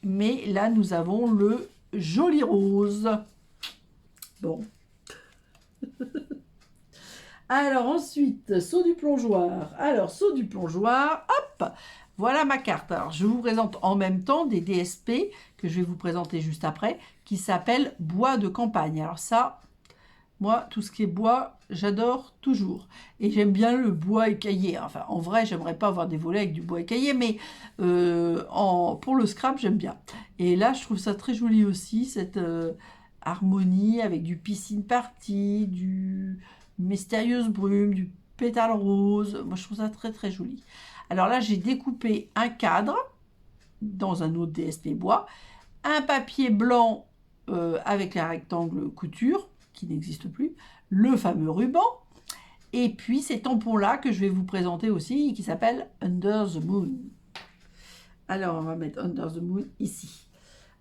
Mais là, nous avons le joli rose. Bon. Alors ensuite, saut du plongeoir. Alors, saut du plongeoir, hop, voilà ma carte. Alors, je vous présente en même temps des DSP que je vais vous présenter juste après, qui s'appellent bois de campagne. Alors ça... Moi, tout ce qui est bois, j'adore toujours. Et j'aime bien le bois écaillé. Enfin, en vrai, j'aimerais pas avoir des volets avec du bois écaillé, mais pour le scrap, j'aime bien. Et là, je trouve ça très joli aussi, cette harmonie avec du piscine party, du mystérieuse brume, du pétale rose. Moi, je trouve ça très, très joli. Alors là, j'ai découpé un cadre dans un autre DSP bois, un papier blanc avec les rectangles couture, qui n'existe plus, le fameux ruban, et puis ces tampons-là que je vais vous présenter aussi, qui s'appellent Under the Moon. Alors, on va mettre Under the Moon ici.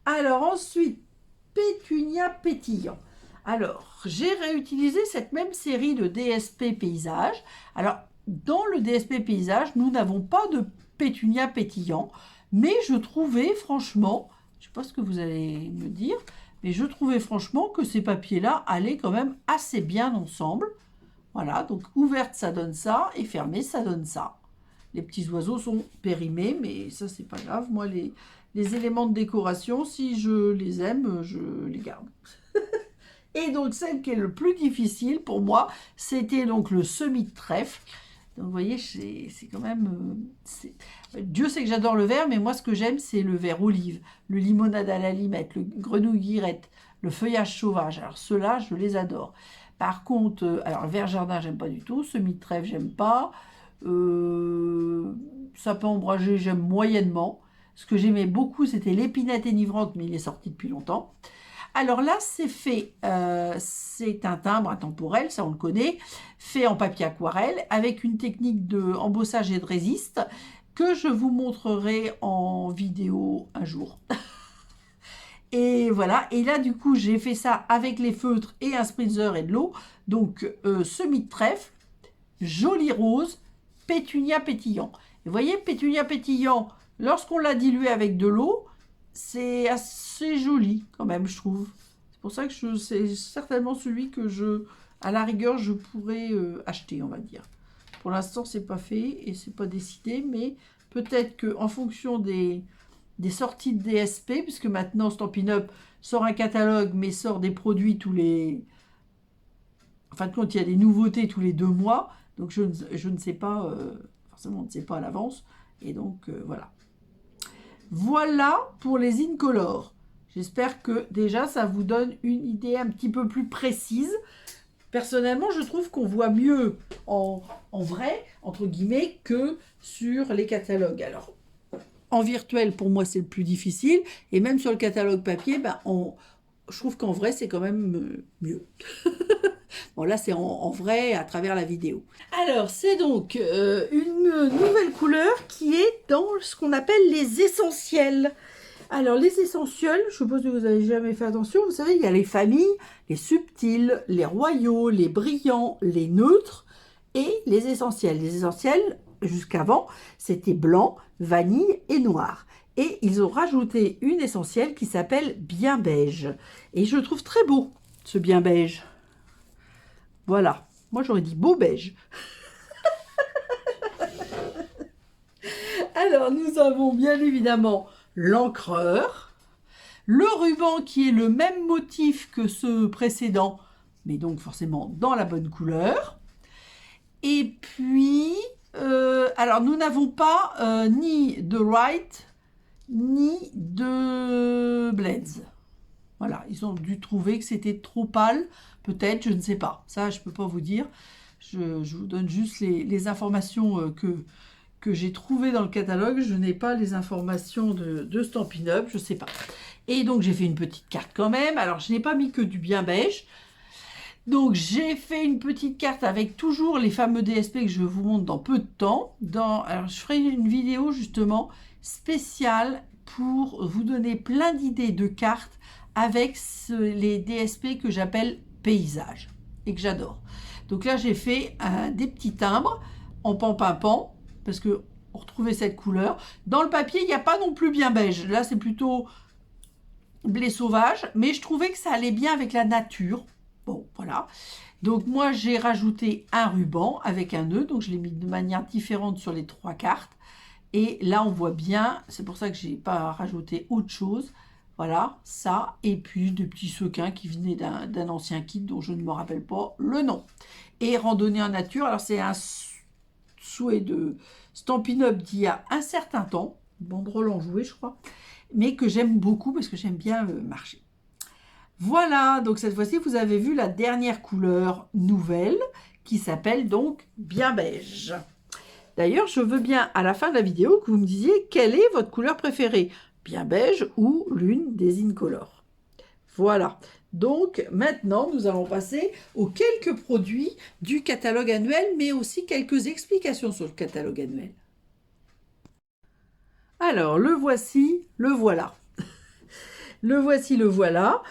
Alors, ensuite, pétunia pétillant. Alors, j'ai réutilisé cette même série de DSP paysage. Alors, dans le DSP paysage, nous n'avons pas de pétunia pétillant, mais je trouvais franchement, je ne sais pas ce que vous allez me dire, mais je trouvais franchement que ces papiers-là allaient quand même assez bien ensemble. Voilà, donc ouverte, ça donne ça, et fermée, ça donne ça. Les petits oiseaux sont périmés, mais ça, c'est pas grave. Moi, les éléments de décoration, si je les aime, je les garde. Et donc, celle qui est le plus difficile pour moi, c'était donc le semi-trèfle. Donc, vous voyez, c'est quand même... Dieu sait que j'adore le vert, mais moi, ce que j'aime, c'est le vert olive, le limonade à la limette, le grenouille guirette, le feuillage sauvage. Alors, ceux-là, je les adore. Par contre, alors, le vert jardin, j'aime pas du tout. Semi-trèfle, j'aime pas. Sapin ombragé, j'aime moyennement. Ce que j'aimais beaucoup, c'était l'épinette enivrante, mais il est sorti depuis longtemps. Alors là, c'est fait, c'est un timbre intemporel, ça on le connaît, fait en papier aquarelle, avec une technique de embossage et de résiste, que je vous montrerai en vidéo un jour. Et voilà, et là du coup, j'ai fait ça avec les feutres et un spritzer et de l'eau, donc semi-trèfle, joli rose, pétunia pétillant. Et vous voyez, pétunia pétillant, lorsqu'on l'a dilué avec de l'eau, c'est assez joli quand même, je trouve. C'est pour ça que c'est certainement celui que à la rigueur, je pourrais acheter, on va dire. Pour l'instant, c'est pas fait et c'est pas décidé, mais peut-être que en fonction des sorties de DSP, puisque maintenant Stampin' Up sort un catalogue, mais sort des produits tous les... En fin de compte, il y a des nouveautés tous les 2 mois, donc je ne sais pas, forcément on ne sait pas à l'avance, et donc voilà. Voilà pour les incolores. J'espère que déjà ça vous donne une idée un petit peu plus précise. Personnellement, je trouve qu'on voit mieux en vrai, entre guillemets, que sur les catalogues. Alors, en virtuel, pour moi, c'est le plus difficile. Et même sur le catalogue papier, je trouve qu'en vrai, c'est quand même mieux. Bon, là, c'est en vrai à travers la vidéo. Alors, c'est donc une nouvelle couleur qui est dans ce qu'on appelle les essentiels. Alors, les essentiels, je suppose que vous n'avez jamais fait attention. Vous savez, il y a les familles, les subtils, les royaux, les brillants, les neutres et les essentiels. Les essentiels, jusqu'avant, c'était blanc, vanille et noir. Et ils ont rajouté une essentielle qui s'appelle bien beige. Et je le trouve très beau, ce bien beige. Voilà. Moi, j'aurais dit beau beige. Alors, nous avons bien évidemment l'encreur, le ruban qui est le même motif que ce précédent, mais donc forcément dans la bonne couleur. Et puis, alors nous n'avons pas ni de Wright, ni de Blends. Voilà, ils ont dû trouver que c'était trop pâle, peut-être, je ne sais pas. Ça, je ne peux pas vous dire. Je vous donne juste les informations que j'ai trouvées dans le catalogue. Je n'ai pas les informations de Stampin' Up, je ne sais pas. Et donc, j'ai fait une petite carte quand même. Alors, je n'ai pas mis que du bien beige. Donc, j'ai fait une petite carte avec toujours les fameux DSP que je vous montre dans peu de temps. Alors, je ferai une vidéo justement spéciale pour vous donner plein d'idées de cartes avec les DSP que j'appelle paysages et que j'adore. Donc là, j'ai fait des petits timbres en pan-pan-pan parce que on retrouvait cette couleur. Dans le papier, il n'y a pas non plus bien beige. Là, c'est plutôt blé sauvage, mais je trouvais que ça allait bien avec la nature. Bon, voilà. Donc moi, j'ai rajouté un ruban avec un nœud. Donc je l'ai mis de manière différente sur les 3 cartes. Et là, on voit bien, c'est pour ça que je n'ai pas rajouté autre chose. Voilà, ça, et puis des petits sequins qui venaient d'un ancien kit dont je ne me rappelle pas le nom. Et randonnée en nature, alors c'est un souhait de Stampin' Up d'il y a un certain temps, banderole enjouée je crois, mais que j'aime beaucoup parce que j'aime bien marcher. Voilà, donc cette fois-ci, vous avez vu la dernière couleur nouvelle qui s'appelle donc bien beige. D'ailleurs, je veux bien, à la fin de la vidéo, que vous me disiez quelle est votre couleur préférée, bien beige ou l'une des incolores. Voilà. Donc, maintenant, nous allons passer aux quelques produits du catalogue annuel, mais aussi quelques explications sur le catalogue annuel. Alors, le voici, le voilà. Le voici, le voilà.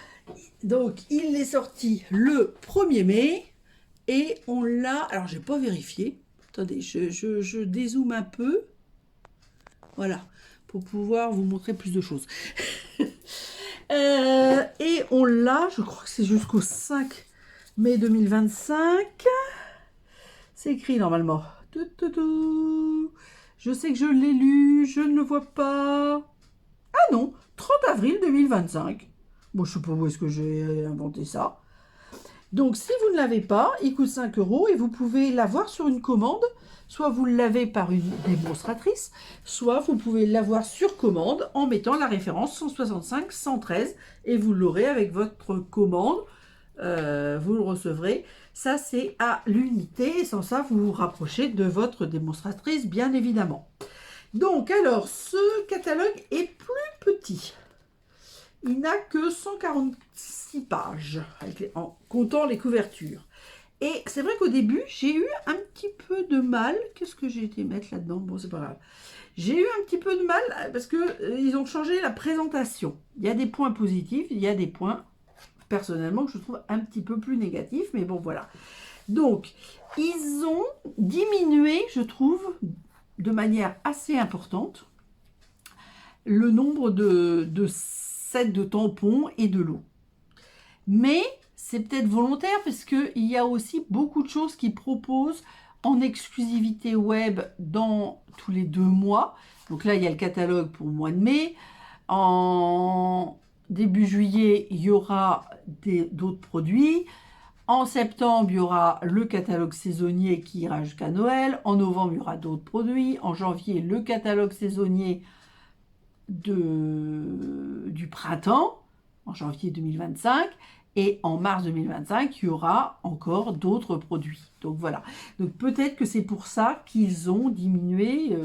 Donc, il est sorti le 1er mai et on l'a... Alors, je n'ai pas vérifié. Attendez, je dézoome un peu. Voilà, pour pouvoir vous montrer plus de choses. Et on l'a, je crois que c'est jusqu'au 5 mai 2025. C'est écrit normalement. Je sais que je l'ai lu, je ne le vois pas. Ah non, 30 avril 2025. Bon, je ne sais pas où est-ce que j'ai inventé ça. Donc, si vous ne l'avez pas, il coûte 5 € et vous pouvez l'avoir sur une commande. Soit vous l'avez par une démonstratrice, soit vous pouvez l'avoir sur commande en mettant la référence 165 113 et vous l'aurez avec votre commande. Vous le recevrez. Ça, c'est à l'unité. Sans ça, vous vous rapprochez de votre démonstratrice, bien évidemment. Donc, alors, ce catalogue est plus petit. Il n'a que 146 pages, en comptant les couvertures. Et c'est vrai qu'au début, j'ai eu un petit peu de mal. Qu'est-ce que j'ai été mettre là-dedans? Bon, c'est pas grave. J'ai eu un petit peu de mal parce qu'ils ont changé la présentation. Il y a des points positifs, il y a des points, personnellement, que je trouve un petit peu plus négatifs. Mais bon, voilà. Donc, ils ont diminué, je trouve, de manière assez importante, le nombre de sets de tampons et de l'eau. Mais c'est peut-être volontaire parce qu'il y a aussi beaucoup de choses qu'ils proposent en exclusivité web dans tous les 2 mois. Donc là, il y a le catalogue pour le mois de mai. En début juillet, il y aura d'autres produits. En septembre, il y aura le catalogue saisonnier qui ira jusqu'à Noël. En novembre, il y aura d'autres produits. En janvier, le catalogue saisonnier du printemps, en janvier 2025. Et en mars 2025, il y aura encore d'autres produits. Donc voilà. Donc peut-être que c'est pour ça qu'ils ont diminué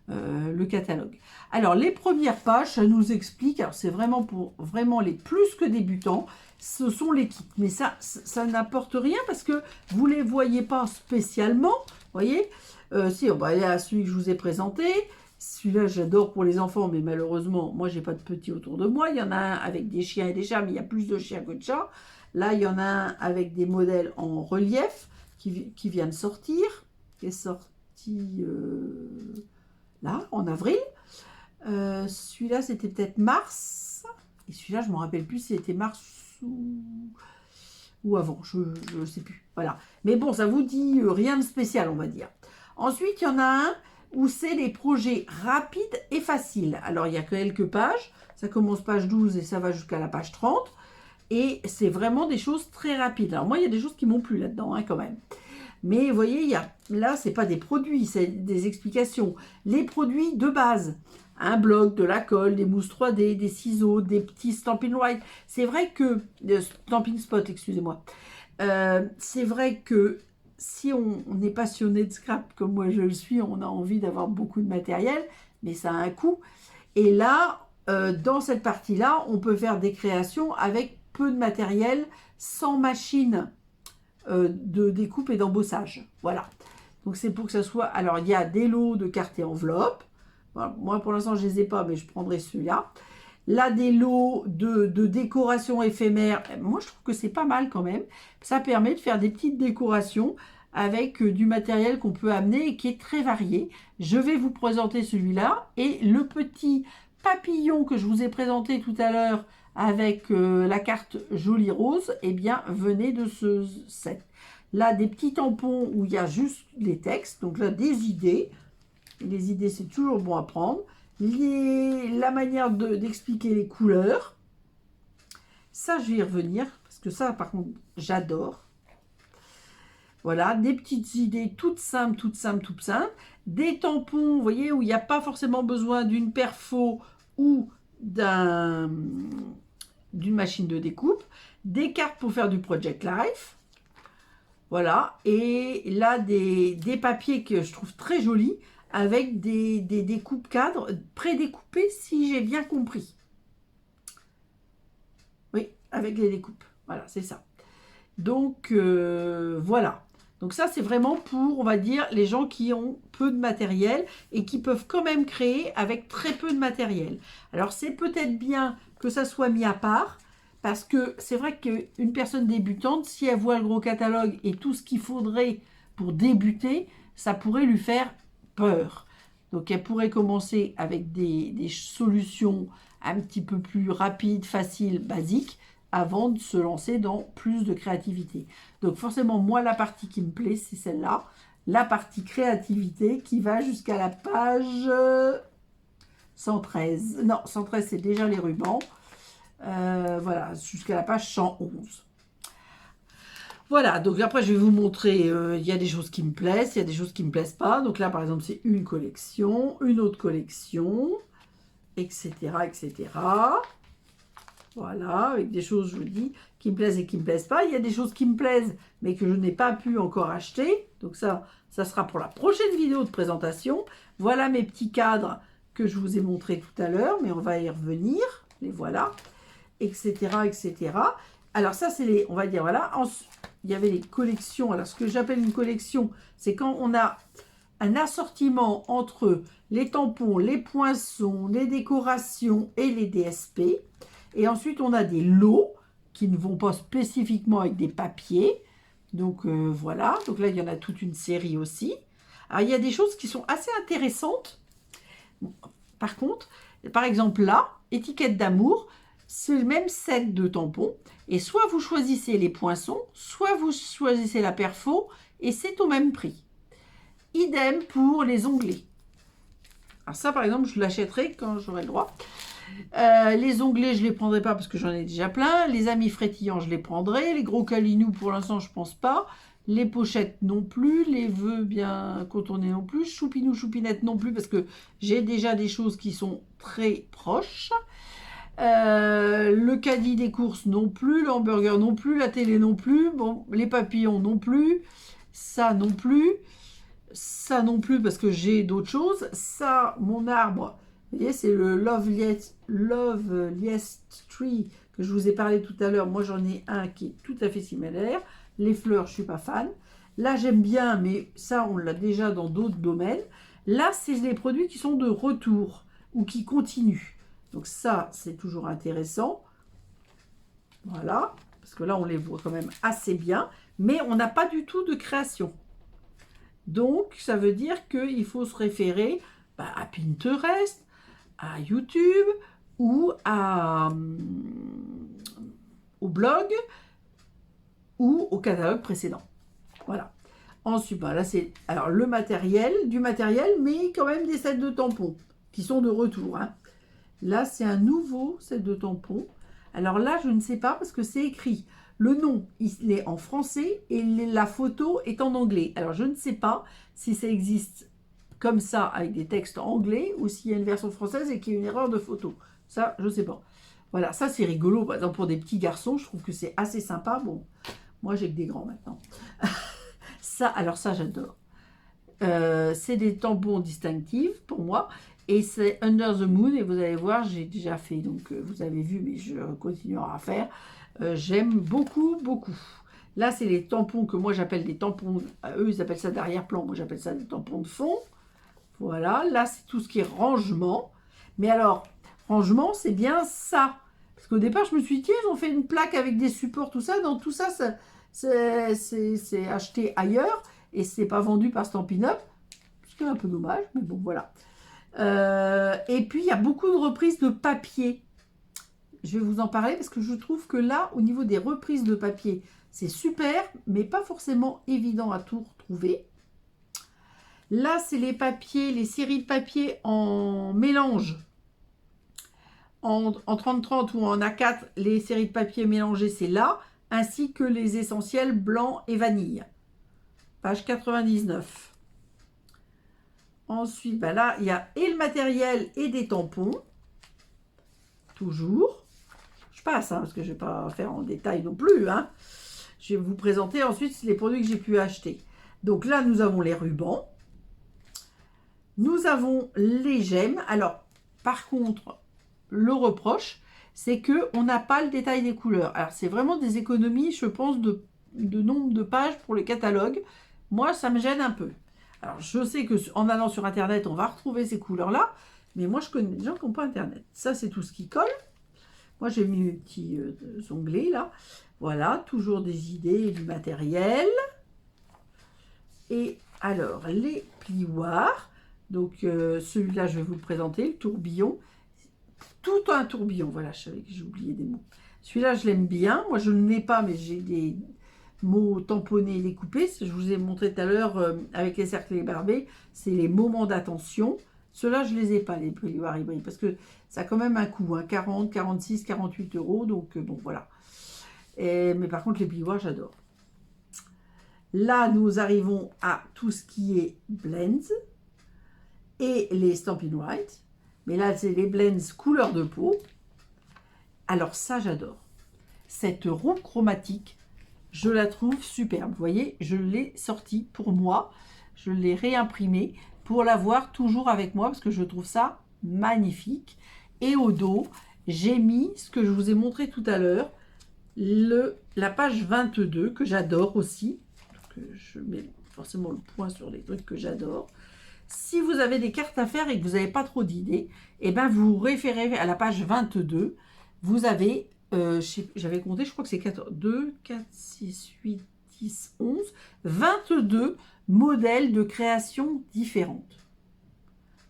le catalogue. Alors les premières pages, ça nous explique, alors c'est vraiment pour vraiment les plus que débutants, ce sont les kits. Mais ça n'apporte rien parce que vous ne les voyez pas spécialement. Vous voyez, si, il y a celui que je vous ai présenté. Celui-là, j'adore pour les enfants, mais malheureusement, moi, j'ai pas de petits autour de moi. Il y en a un avec des chiens et des chats, mais il y a plus de chiens que de chats. Là, il y en a un avec des modèles en relief qui vient de sortir, qui est sorti là, en avril. Celui-là, c'était peut-être mars. Et celui-là, je ne me rappelle plus si c'était mars ou avant. Je ne sais plus. Voilà. Mais bon, ça vous dit rien de spécial, on va dire. Ensuite, il y en a un où c'est les projets rapides et faciles. Alors, il y a quelques pages. Ça commence page 12 et ça va jusqu'à la page 30. Et c'est vraiment des choses très rapides. Alors, moi, il y a des choses qui m'ont plu là-dedans, hein, quand même. Mais vous voyez, là, ce n'est pas des produits, c'est des explications. Les produits de base, un bloc, de la colle, des mousses 3D, des ciseaux, des petits Stampin' White. C'est vrai que... Stampin' Spot, excusez-moi. C'est vrai que si on est passionné de scrap, comme moi je le suis, on a envie d'avoir beaucoup de matériel, mais ça a un coût. Et là, dans cette partie-là, on peut faire des créations avec peu de matériel, sans machine de découpe et d'embossage. Voilà. Donc c'est pour que ça soit... Alors, il y a des lots de cartes et enveloppes. Voilà. Moi, pour l'instant, je ne les ai pas, mais je prendrai celui-là. Là, des lots de décoration éphémère. Moi, je trouve que c'est pas mal quand même. Ça permet de faire des petites décorations avec du matériel qu'on peut amener et qui est très varié. Je vais vous présenter celui-là. Et le petit papillon que je vous ai présenté tout à l'heure avec la carte Jolie Rose, eh bien, venait de ce set. Là, des petits tampons où il y a juste les textes. Donc là, des idées. Les idées, c'est toujours bon à prendre. La manière d'expliquer les couleurs. Ça, je vais y revenir. Parce que ça, par contre, j'adore. Voilà, des petites idées toutes simples, toutes simples, toutes simples. Des tampons, vous voyez, où il n'y a pas forcément besoin d'une perfo ou d'une machine de découpe. Des cartes pour faire du Project Life. Voilà, et là, des papiers que je trouve très jolis, avec des découpes cadres prédécoupées, si j'ai bien compris. Oui, avec les découpes. Voilà, c'est ça. Donc, voilà. Donc ça, c'est vraiment pour, on va dire, les gens qui ont peu de matériel et qui peuvent quand même créer avec très peu de matériel. Alors, c'est peut-être bien que ça soit mis à part, parce que c'est vrai qu'une personne débutante, si elle voit le gros catalogue et tout ce qu'il faudrait pour débuter, ça pourrait lui faire peur. Donc, elle pourrait commencer avec des solutions un petit peu plus rapides, faciles, basiques, avant de se lancer dans plus de créativité. Donc forcément, moi, la partie qui me plaît, c'est celle-là. La partie créativité qui va jusqu'à la page 113. Non, 113, c'est déjà les rubans. Voilà, jusqu'à la page 111. Voilà, donc après, je vais vous montrer, il y a des choses qui me plaisent, il y a des choses qui ne me plaisent pas. Donc là, par exemple, c'est une collection, une autre collection, etc., etc., voilà, avec des choses, je vous dis, qui me plaisent et qui ne me plaisent pas. Il y a des choses qui me plaisent, mais que je n'ai pas pu encore acheter. Donc ça sera pour la prochaine vidéo de présentation. Voilà mes petits cadres que je vous ai montrés tout à l'heure, mais on va y revenir. Les voilà, etc., etc. Alors ça, c'est les, on va dire, voilà. Il y avait les collections. Alors ce que j'appelle une collection, c'est quand on a un assortiment entre les tampons, les poinçons, les décorations et les DSP. Et ensuite, on a des lots qui ne vont pas spécifiquement avec des papiers. Donc, voilà. Donc là, il y en a toute une série aussi. Alors, il y a des choses qui sont assez intéressantes. Par contre, par exemple là, étiquette d'amour, c'est le même set de tampons. Et soit vous choisissez les poinçons, soit vous choisissez la perfo, et c'est au même prix. Idem pour les onglets. Alors ça, par exemple, je l'achèterai quand j'aurai le droit. Les onglets, je les prendrai pas parce que j'en ai déjà plein. Les amis frétillants, je les prendrai. Les gros calinous, pour l'instant, je pense pas. Les pochettes non plus. Les vœux bien contournés non plus. Choupinou, choupinette non plus parce que j'ai déjà des choses qui sont très proches. Le caddie des courses non plus. Le hamburger non plus. La télé non plus. Bon, les papillons non plus. Ça non plus. Ça non plus parce que j'ai d'autres choses. Ça, mon arbre, vous voyez, c'est le Loveliest Tree que je vous ai parlé tout à l'heure. Moi, j'en ai un qui est tout à fait similaire. Les fleurs, je suis pas fan. Là, j'aime bien, mais ça, on l'a déjà dans d'autres domaines. Là, c'est les produits qui sont de retour ou qui continuent. Donc ça, c'est toujours intéressant. Voilà, parce que là, on les voit quand même assez bien. Mais on n'a pas du tout de création. Donc, ça veut dire qu'il faut se référer à Pinterest, à YouTube ou au blog ou au catalogue précédent. Voilà. Ensuite, là, c'est alors du matériel, mais quand même des sets de tampons qui sont de retour. Hein. Là, c'est un nouveau set de tampons. Alors là, je ne sais pas parce que c'est écrit. Le nom, il est en français et la photo est en anglais. Alors, je ne sais pas si ça existe comme ça avec des textes anglais ou s'il y a une version française et qu'il y a une erreur de photo. Ça, je ne sais pas. Voilà, ça c'est rigolo. Par exemple, pour des petits garçons, je trouve que c'est assez sympa. Bon, moi j'ai que des grands maintenant. Ça, j'adore. C'est des tampons distinctifs pour moi. Et c'est Under the Moon. Et vous allez voir, j'ai déjà fait. Donc, vous avez vu, mais je continuerai à faire. J'aime beaucoup, beaucoup. Là, c'est les tampons que moi j'appelle des tampons. Eux, ils appellent ça d'arrière-plan. Moi, j'appelle ça des tampons de fond. Voilà. Là, c'est tout ce qui est rangement. Mais alors, rangement, c'est bien ça. Parce qu'au départ, je me suis dit, tiens, ils ont fait une plaque avec des supports, tout ça. Dans tout ça, c'est acheté ailleurs. Et c'est pas vendu par Stampin' Up. Ce qui est un peu dommage, mais bon, voilà. Et puis, il y a beaucoup de reprises de papier. Je vais vous en parler parce que je trouve que là, au niveau des reprises de papier, c'est super, mais pas forcément évident à tout retrouver. Là, c'est les papiers, les séries de papier en mélange. En 30-30 ou en A4, les séries de papier mélangées, c'est là, ainsi que les essentiels blancs et vanille. Page 99. Ensuite, là, il y a et le matériel et des tampons. Toujours. Je passe, parce que je ne vais pas faire en détail non plus. Hein. Je vais vous présenter ensuite les produits que j'ai pu acheter. Donc là, nous avons les rubans. Nous avons les gemmes. Alors, par contre, le reproche, c'est qu'on n'a pas le détail des couleurs. Alors, c'est vraiment des économies, je pense, de nombre de pages pour le catalogue. Moi, ça me gêne un peu. Alors, je sais qu'en allant sur Internet, on va retrouver ces couleurs-là. Mais moi, je connais des gens qui n'ont pas Internet. Ça, c'est tout ce qui colle. Moi, j'ai mis mes petits onglets, là. Voilà, toujours des idées et du matériel. Et alors, les plioirs. Donc, celui-là, je vais vous le présenter, le tourbillon. Tout un tourbillon. Voilà, je savais que j'ai oublié des mots. Celui-là, je l'aime bien. Moi, je ne l'ai pas, mais j'ai des mots tamponnés et découpés. Je vous ai montré tout à l'heure avec les cercles et les barbés. C'est les moments d'attention. Ceux-là, je ne les ai pas, les plioirs hybrides, parce que ça a quand même un coût, 40, 46, 48 €. Donc, bon, voilà. Mais par contre, les plioirs, j'adore. Là, nous arrivons à tout ce qui est blends et les Stampin' White. Mais là, c'est les blends couleur de peau. Alors ça, j'adore. Cette roue chromatique, je la trouve superbe. Vous voyez, je l'ai sortie pour moi. Je l'ai réimprimée pour l'avoir toujours avec moi parce que je trouve ça magnifique. Et au dos, j'ai mis ce que je vous ai montré tout à l'heure, la page 22 que j'adore aussi. Donc, je mets forcément le point sur les trucs que j'adore. Si vous avez des cartes à faire et que vous n'avez pas trop d'idées, eh ben vous référez à la page 22. Vous avez, j'avais compté, je crois que c'est 2, 4, 6, 8, 10, 11, 22 modèles de création différentes.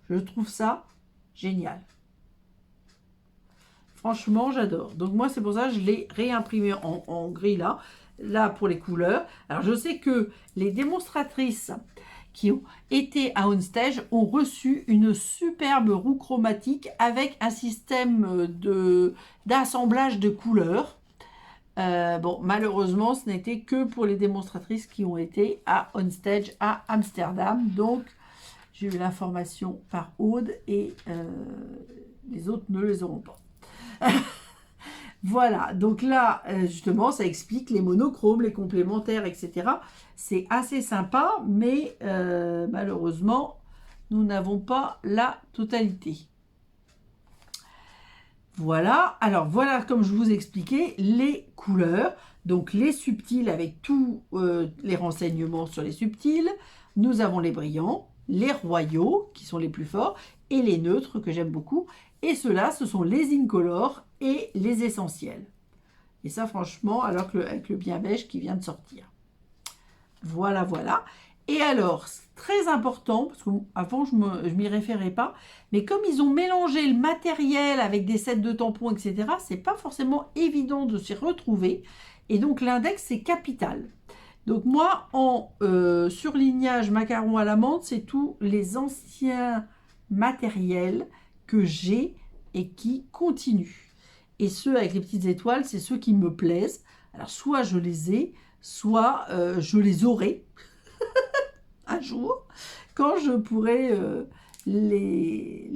Je trouve ça génial. Franchement, j'adore. Donc moi, c'est pour ça que je l'ai réimprimé en gris là pour les couleurs. Alors je sais que les démonstratrices qui ont été à OnStage ont reçu une superbe roue chromatique avec un système d'assemblage de couleurs. Bon, malheureusement, ce n'était que pour les démonstratrices qui ont été à OnStage à Amsterdam. Donc, j'ai eu l'information par Aude et les autres ne les auront pas. Voilà, donc là, justement, ça explique les monochromes, les complémentaires, etc. C'est assez sympa, mais malheureusement, nous n'avons pas la totalité. Voilà, alors voilà, comme je vous expliquais, les couleurs. Donc les subtils avec tous les renseignements sur les subtils. Nous avons les brillants, les royaux, qui sont les plus forts, et les neutres, que j'aime beaucoup. Et ceux-là, ce sont les incolores et les essentiels. Et ça, franchement, alors que avec le bien beige qui vient de sortir. Voilà, voilà. Et alors, très important, parce qu'avant, je m'y référais pas, mais comme ils ont mélangé le matériel avec des sets de tampons, etc., c'est pas forcément évident de s'y retrouver. Et donc, l'index, c'est capital. Donc, moi, en surlignage macaron à l'amande, c'est tous les anciens matériels que j'ai et qui continuent. Et ceux avec les petites étoiles, c'est ceux qui me plaisent. Alors, soit je les ai, soit je les aurai un jour, quand je pourrai les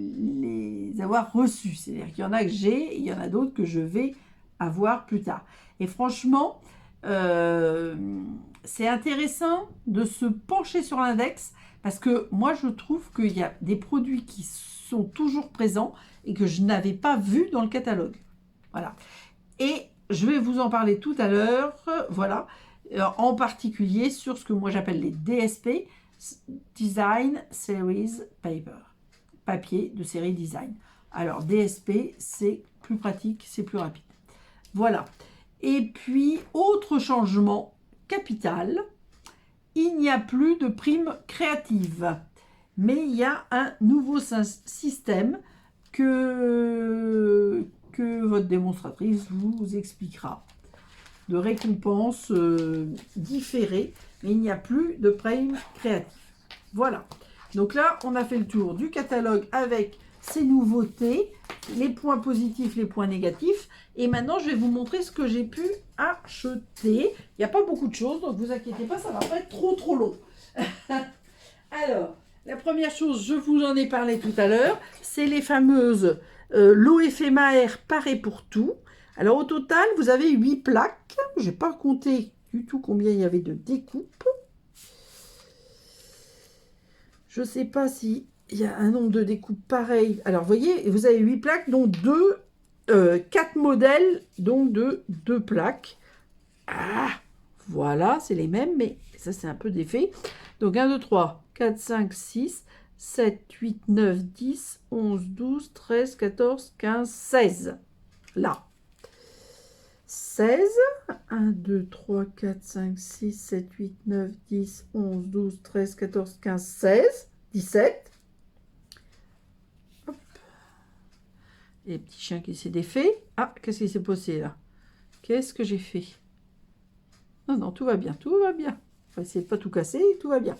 avoir reçus. C'est-à-dire qu'il y en a que j'ai, et il y en a d'autres que je vais avoir plus tard. Et franchement, c'est intéressant de se pencher sur l'index, parce que moi, je trouve qu'il y a des produits qui sont toujours présents et que je n'avais pas vus dans le catalogue. Voilà. Et je vais vous en parler tout à l'heure, voilà, en particulier sur ce que moi j'appelle les DSP, Design Series Paper, papier de série design. Alors DSP, c'est plus pratique, c'est plus rapide. Voilà. Et puis, autre changement capital, il n'y a plus de prime créative, mais il y a un nouveau système que votre démonstratrice vous expliquera, de récompenses différées, mais il n'y a plus de prime créatif. Voilà. Donc là, on a fait le tour du catalogue avec ces nouveautés, les points positifs, les points négatifs. Et maintenant, je vais vous montrer ce que j'ai pu acheter. Il n'y a pas beaucoup de choses, donc vous inquiétez pas, ça ne va pas être trop long. Alors, la première chose, je vous en ai parlé tout à l'heure, c'est les fameuses l'OFMAR paré pour tout. Alors au total, vous avez 8 plaques. Je n'ai pas compté du tout combien il y avait de découpes. Je ne sais pas s'il y a un nombre de découpes pareil. Alors vous voyez, vous avez 8 plaques, dont 4 modèles, donc de 2 plaques. Ah, voilà, c'est les mêmes, mais ça c'est un peu défait. Donc 1, 2, 3, 4, 5, 6, 7, 8, 9, 10, 11, 12, 13, 14, 15, 16. Là. 16. 1, 2, 3, 4, 5, 6, 7, 8, 9, 10, 11, 12, 13, 14, 15, 16, 17. Hop. Et le petit chien qui s'est défait. Ah, qu'est-ce qui s'est passé là? Qu'est-ce que j'ai fait? Non, non, tout va bien, tout va bien. On va essayer de ne pas tout casser, tout va bien.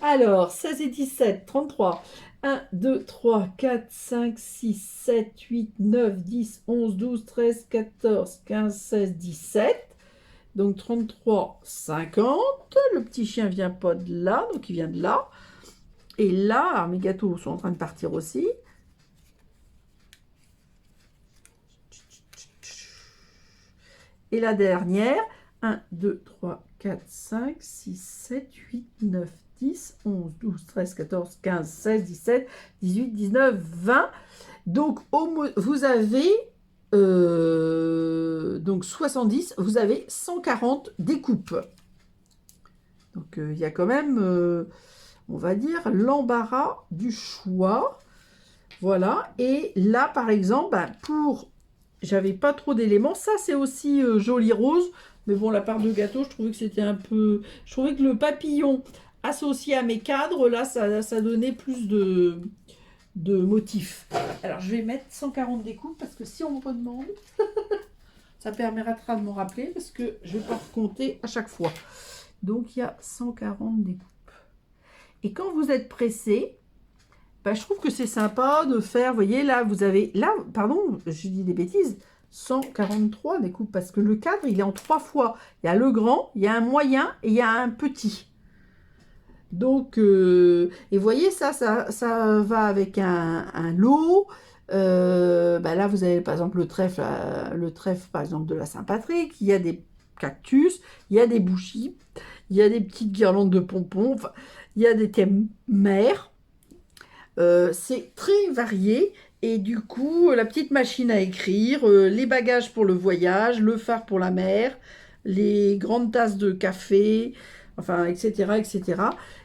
Alors, 16 et 17, 33. 1, 2, 3, 4, 5, 6, 7, 8, 9, 10, 11, 12, 13, 14, 15, 16, 17. Donc 33, 50. Le petit chien vient pas de là, donc il vient de là. Et là, alors mes gâteaux sont en train de partir aussi. Et la dernière, 1, 2, 3, 4, 5, 6, 7, 8, 9, 10, 11, 12, 13, 14, 15, 16, 17, 18, 19, 20. Donc, vous avez donc 70, vous avez 140 découpes. Donc, il y a quand même, on va dire, l'embarras du choix. Voilà. Et là, par exemple, ben, j'avais pas trop d'éléments. Ça, c'est aussi joli rose. Mais bon, la part de gâteau, je trouvais que c'était un peu... Je trouvais que le papillon associé à mes cadres, là, ça donnait plus de motifs. Alors, je vais mettre 140 découpes parce que si on me redemande, ça permettra de me rappeler parce que je ne vais pas compter à chaque fois. Donc, il y a 140 découpes. Et quand vous êtes pressé, ben, je trouve que c'est sympa de faire, vous voyez, là, vous avez, là, pardon, je dis des bêtises, 143 découpes, parce que le cadre, il est en 3 fois. Il y a le grand, il y a un moyen et il y a un petit. Donc, et vous voyez, ça va avec un lot. Ben là, vous avez par exemple le trèfle par exemple de la Saint-Patrick. Il y a des cactus, il y a des bougies, il y a des petites guirlandes de pompons. Enfin, il y a des thèmes mers. C'est très varié. Et du coup, la petite machine à écrire, les bagages pour le voyage, le phare pour la mer, les grandes tasses de café, enfin, etc., etc.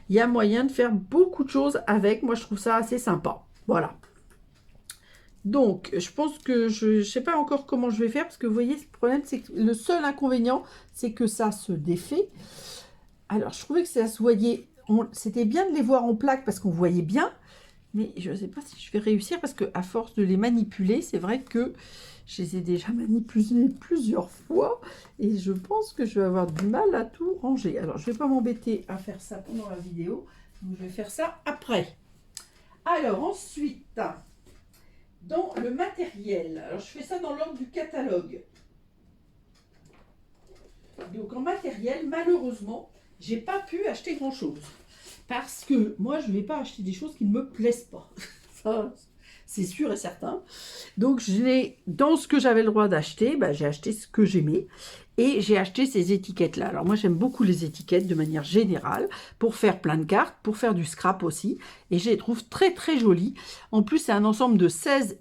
Il y a moyen de faire beaucoup de choses avec. Moi, je trouve ça assez sympa. Voilà. Donc, je pense que je ne sais pas encore comment je vais faire, parce que vous voyez, le problème, c'est que le seul inconvénient, c'est que ça se défait. Alors, je trouvais que ça se voyait, c'était bien de les voir en plaque, parce qu'on voyait bien, mais je ne sais pas si je vais réussir, parce que à force de les manipuler, c'est vrai que je les ai déjà manipulés plusieurs fois, et je pense que je vais avoir du mal à tout ranger. Alors, je ne vais pas m'embêter à faire ça pendant la vidéo, donc je vais faire ça après. Alors, ensuite, dans le matériel, alors je fais ça dans l'ordre du catalogue. Donc, en matériel, malheureusement, j'ai pas pu acheter grand-chose. Parce que moi, je ne vais pas acheter des choses qui ne me plaisent pas. Ça, c'est sûr et certain. Donc, dans ce que j'avais le droit d'acheter, ben, j'ai acheté ce que j'aimais. Et j'ai acheté ces étiquettes-là. Alors, moi, j'aime beaucoup les étiquettes de manière générale, pour faire plein de cartes, pour faire du scrap aussi. Et je les trouve très, très jolies. En plus, c'est un ensemble de 16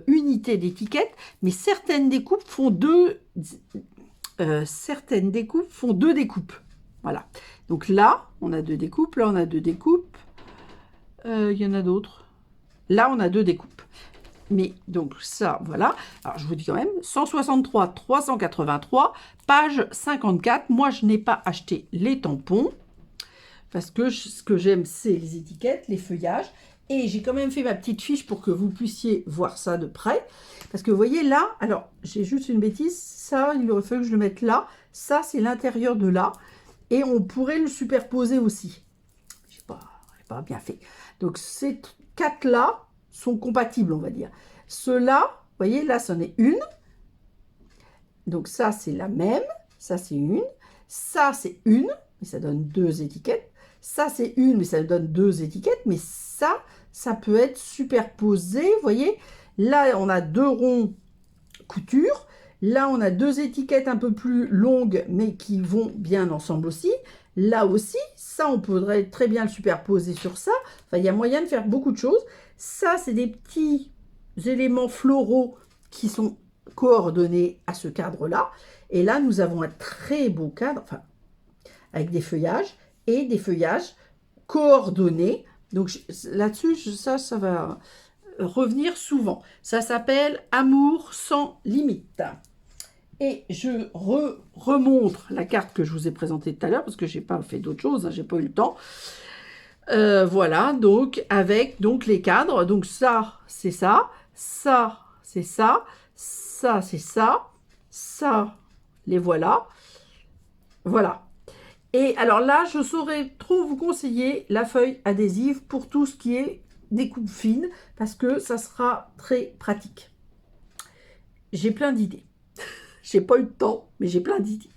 unités d'étiquettes. Mais certaines découpes font deux découpes. Voilà. Donc là, on a 2 découpes. Là, on a 2 découpes. Il y en a d'autres. Là, on a 2 découpes. Mais donc ça, voilà. Alors, je vous dis quand même, 163, 383, page 54. Moi, je n'ai pas acheté les tampons. Parce que ce que j'aime, c'est les étiquettes, les feuillages. Et j'ai quand même fait ma petite fiche pour que vous puissiez voir ça de près. Parce que vous voyez là, alors j'ai juste une bêtise, ça, il aurait fallu que je le mette là. Ça, c'est l'intérieur de là. Et on pourrait le superposer aussi. Je n'ai pas bien fait. Donc ces 4-là sont compatibles, on va dire. Ceux-là, vous voyez, là, c'en est une. Donc ça, c'est la même. Ça, c'est une. Ça, c'est une. Mais ça donne 2 étiquettes. Ça, c'est une, mais ça donne 2 étiquettes. Mais ça peut être superposé. Vous voyez, là, on a 2 ronds couture. Là, on a 2 étiquettes un peu plus longues, mais qui vont bien ensemble aussi. Là aussi, ça, on pourrait très bien le superposer sur ça. Enfin, il y a moyen de faire beaucoup de choses. Ça, c'est des petits éléments floraux qui sont coordonnés à ce cadre-là. Et là, nous avons un très beau cadre, enfin, avec des feuillages et des feuillages coordonnés. Donc là-dessus, ça va revenir souvent. Ça s'appelle Amour sans limite. Et je remontre la carte que je vous ai présentée tout à l'heure, parce que je n'ai pas fait d'autres choses, hein, j'ai pas eu le temps. Voilà, donc avec donc les cadres. Donc ça, c'est ça. Ça, c'est ça. Ça, c'est ça. Ça, les voilà. Voilà. Et alors là, je saurais trop vous conseiller la feuille adhésive pour tout ce qui est découpe fine, parce que ça sera très pratique. J'ai plein d'idées. J'ai pas eu de temps, mais j'ai plein d'idées.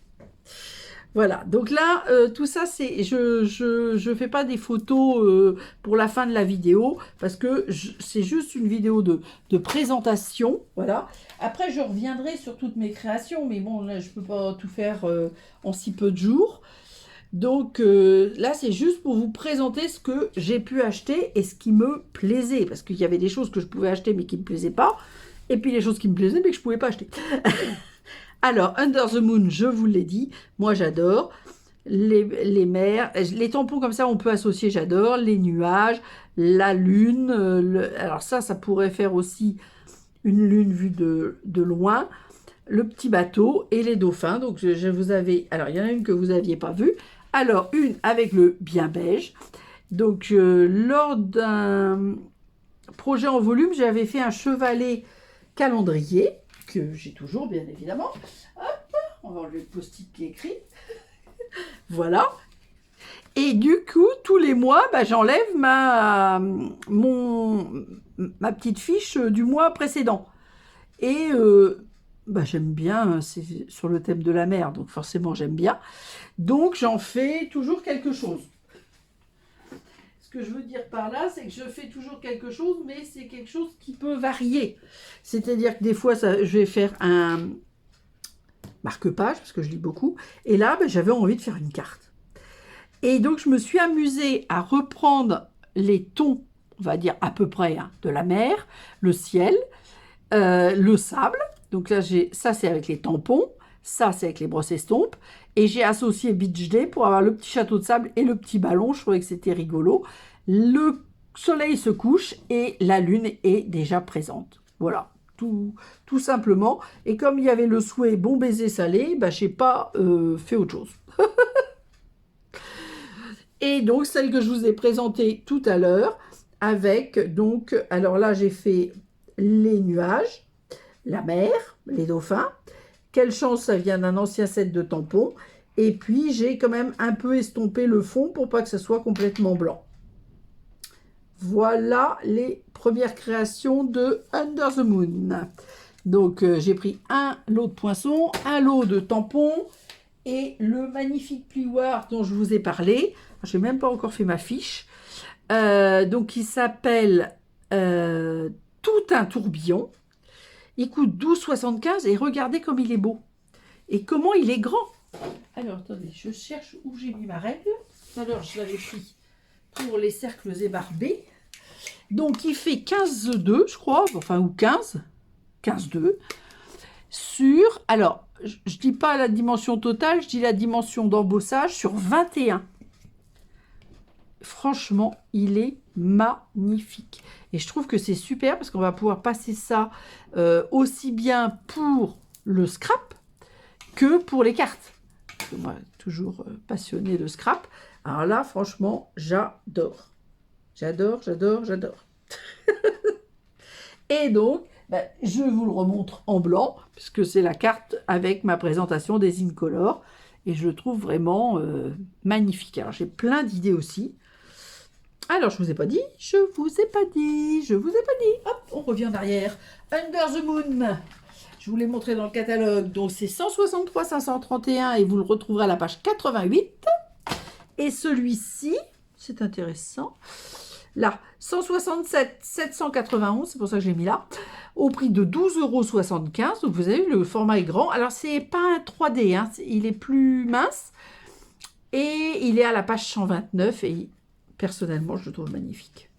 Voilà, donc là, tout ça, c'est je fais pas des photos pour la fin de la vidéo, parce que c'est juste une vidéo de présentation, voilà. Après, je reviendrai sur toutes mes créations, mais bon, là, je peux pas tout faire en si peu de jours. Donc là, c'est juste pour vous présenter ce que j'ai pu acheter et ce qui me plaisait, parce qu'il y avait des choses que je pouvais acheter mais qui ne me plaisaient pas, et puis les choses qui me plaisaient mais que je ne pouvais pas acheter. Alors, Under the Moon, je vous l'ai dit, moi j'adore. Les mers, les tampons comme ça, on peut associer, j'adore. Les nuages, la lune. Alors ça pourrait faire aussi une lune vue de loin. Le petit bateau et les dauphins. Donc je vous avais... Alors, il y en a une que vous n'aviez pas vue. Alors, une avec le bien beige. Donc, lors d'un projet en volume, j'avais fait un chevalet calendrier, que j'ai toujours, bien évidemment. Hop, on va enlever le post-it qui est écrit. Voilà. Et du coup, tous les mois, j'enlève ma petite fiche du mois précédent. Et j'aime bien, c'est sur le thème de la mer, donc forcément j'aime bien. Donc j'en fais toujours quelque chose. Ce que je veux dire par là, c'est que je fais toujours quelque chose, mais c'est quelque chose qui peut varier. C'est-à-dire que des fois, je vais faire un marque-page, parce que je lis beaucoup, et là, j'avais envie de faire une carte. Et donc, je me suis amusée à reprendre les tons, on va dire à peu près, de la mer, le ciel, le sable. Donc là, ça, c'est avec les tampons. Ça, c'est avec les brosses estompes. Et j'ai associé Beach Day pour avoir le petit château de sable et le petit ballon. Je trouvais que c'était rigolo. Le soleil se couche et la lune est déjà présente. Voilà, tout simplement. Et comme il y avait le souhait bon baiser salé, je n'ai pas fait autre chose. Et donc, celle que je vous ai présentée tout à l'heure, avec, donc, alors là, j'ai fait les nuages, la mer, les dauphins. Quelle chance, ça vient d'un ancien set de tampons. Et puis, j'ai quand même un peu estompé le fond pour pas que ça soit complètement blanc. Voilà les premières créations de Under the Moon. Donc, j'ai pris un lot de poinçons, un lot de tampons et le magnifique plioir dont je vous ai parlé. Je n'ai même pas encore fait ma fiche. Donc, il s'appelle Tout un tourbillon. Il coûte 12,75 et regardez comme il est beau. Et comment il est grand. Alors, attendez, je cherche où j'ai mis ma règle. Alors, je l'avais pris pour les cercles ébarbés. Donc, il fait 15,2, je crois, enfin, ou 15. 15,2. Sur, alors, je ne dis pas la dimension totale, je dis la dimension d'embossage sur 21. Franchement, il est magnifique. Et je trouve que c'est super parce qu'on va pouvoir passer ça aussi bien pour le scrap que pour les cartes. Moi, toujours passionnée de scrap. Alors là, franchement, j'adore. J'adore. Et donc, je vous le remontre en blanc, puisque c'est la carte avec ma présentation des Incolor. Et je le trouve vraiment magnifique. Alors, j'ai plein d'idées aussi. Alors, je vous ai pas dit. Hop, on revient en arrière. Under the Moon. Je vous l'ai montré dans le catalogue. Donc, c'est 163 531 et vous le retrouverez à la page 88. Et celui-ci, c'est intéressant. Là, 167 791, c'est pour ça que j'ai mis là, au prix de 12,75 €. Donc, vous avez vu, le format est grand. Alors, c'est pas un 3D, hein, il est plus mince. Et il est à la page 129 et personnellement, je le trouve magnifique.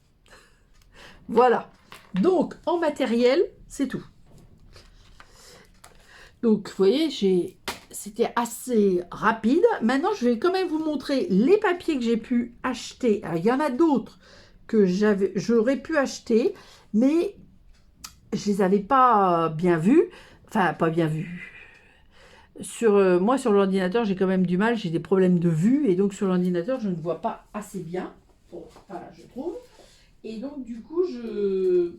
Voilà. Donc, en matériel, c'est tout. Donc, vous voyez, c'était assez rapide. Maintenant, je vais quand même vous montrer les papiers que j'ai pu acheter. Alors, il y en a d'autres que j'aurais pu acheter, mais je les avais pas bien vus. Enfin, pas bien vus. Moi, sur l'ordinateur, j'ai quand même du mal. J'ai des problèmes de vue. Et donc, sur l'ordinateur, je ne vois pas assez bien. Bon, voilà, je trouve. Et donc, du coup, je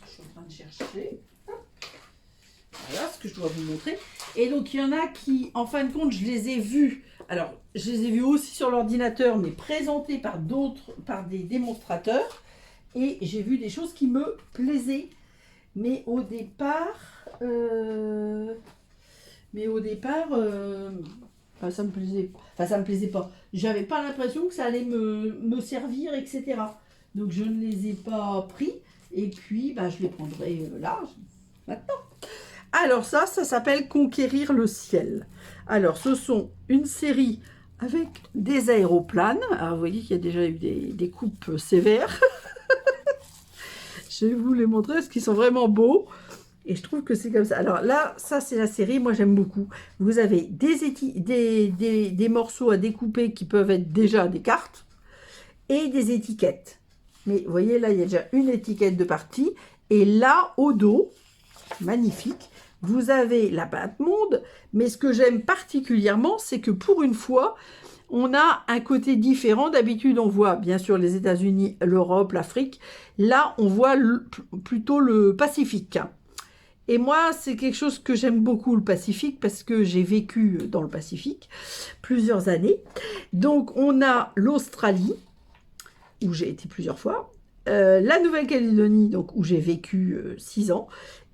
suis en train de chercher. Voilà ce que je dois vous montrer. Et donc, il y en a qui, en fin de compte, je les ai vus. Alors, je les ai vus aussi sur l'ordinateur, mais présentés par des démonstrateurs. Et j'ai vu des choses qui me plaisaient. Mais au départ, ça me plaisait. Enfin, ça me plaisait pas. J'avais pas l'impression que ça allait me servir, etc. Donc, je ne les ai pas pris. Et puis, je les prendrai là, maintenant. Alors ça s'appelle Conquérir le ciel. Alors, ce sont une série avec des aéroplanes. Alors, vous voyez qu'il y a déjà eu des coupes sévères. Je vais vous les montrer parce qu'ils sont vraiment beaux. Et je trouve que c'est comme ça. Alors là, ça, c'est la série. Moi, j'aime beaucoup. Vous avez des morceaux à découper qui peuvent être déjà des cartes et des étiquettes. Mais vous voyez, là, il y a déjà une étiquette de partie. Et là, au dos, magnifique, vous avez la pâte monde. Mais ce que j'aime particulièrement, c'est que pour une fois, on a un côté différent. D'habitude, on voit bien sûr les États-Unis, l'Europe, l'Afrique. Là, on voit plutôt le Pacifique. Et moi, c'est quelque chose que j'aime beaucoup, le Pacifique, parce que j'ai vécu dans le Pacifique plusieurs années. Donc, on a l'Australie, où j'ai été plusieurs fois, la Nouvelle-Calédonie, donc où j'ai vécu 6 ans,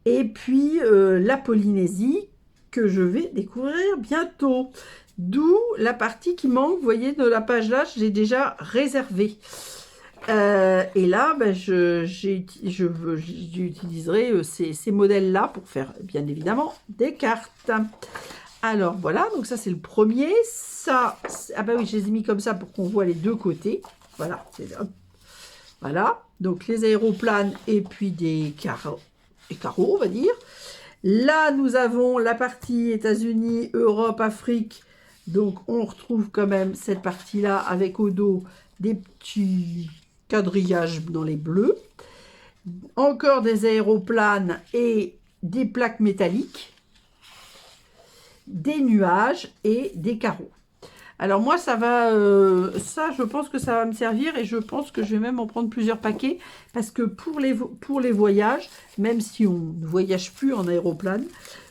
et puis la Polynésie, que je vais découvrir bientôt. D'où la partie qui manque, vous voyez, de la page là, j'ai déjà réservé. Et là, ben, j'utiliserai ces modèles-là pour faire, bien évidemment, des cartes. Alors, voilà, donc ça, c'est le premier. Ça, ah bah oui, je les ai mis comme ça pour qu'on voit les deux côtés. Voilà, voilà. Donc, les aéroplanes et puis des carreaux, on va dire. Là, nous avons la partie États-Unis, Europe, Afrique. Donc, on retrouve quand même cette partie-là avec au dos des petits quadrillages dans les bleus. Encore des aéroplanes et des plaques métalliques, des nuages et des carreaux. Alors moi, ça va, ça, je pense que ça va me servir et je pense que je vais même en prendre plusieurs paquets parce que pour les voyages, même si on ne voyage plus en aéroplane,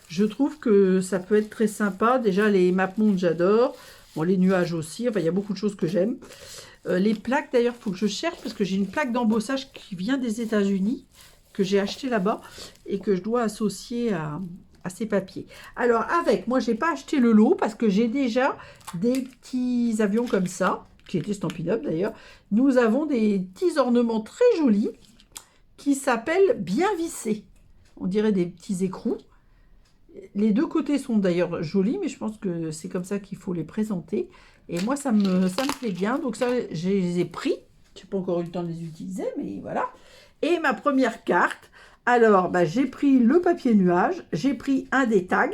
je trouve que ça peut être très sympa. Déjà, les MapMonde, j'adore. Bon, les nuages aussi. Enfin, il y a beaucoup de choses que j'aime. Les plaques, d'ailleurs, il faut que je cherche parce que j'ai une plaque d'embossage qui vient des États-Unis, que j'ai acheté là-bas et que je dois associer à ces papiers. Alors, moi, j'ai pas acheté le lot parce que j'ai déjà des petits avions comme ça, qui étaient Stampin' Up d'ailleurs. Nous avons des petits ornements très jolis qui s'appellent bien vissés. On dirait des petits écrous. Les deux côtés sont d'ailleurs jolis, mais je pense que c'est comme ça qu'il faut les présenter. Et moi, ça me plaît bien. Donc ça, je les ai pris. Je n'ai pas encore eu le temps de les utiliser, mais voilà. Et ma première carte. Alors, bah, j'ai pris le papier nuage. J'ai pris un des tags.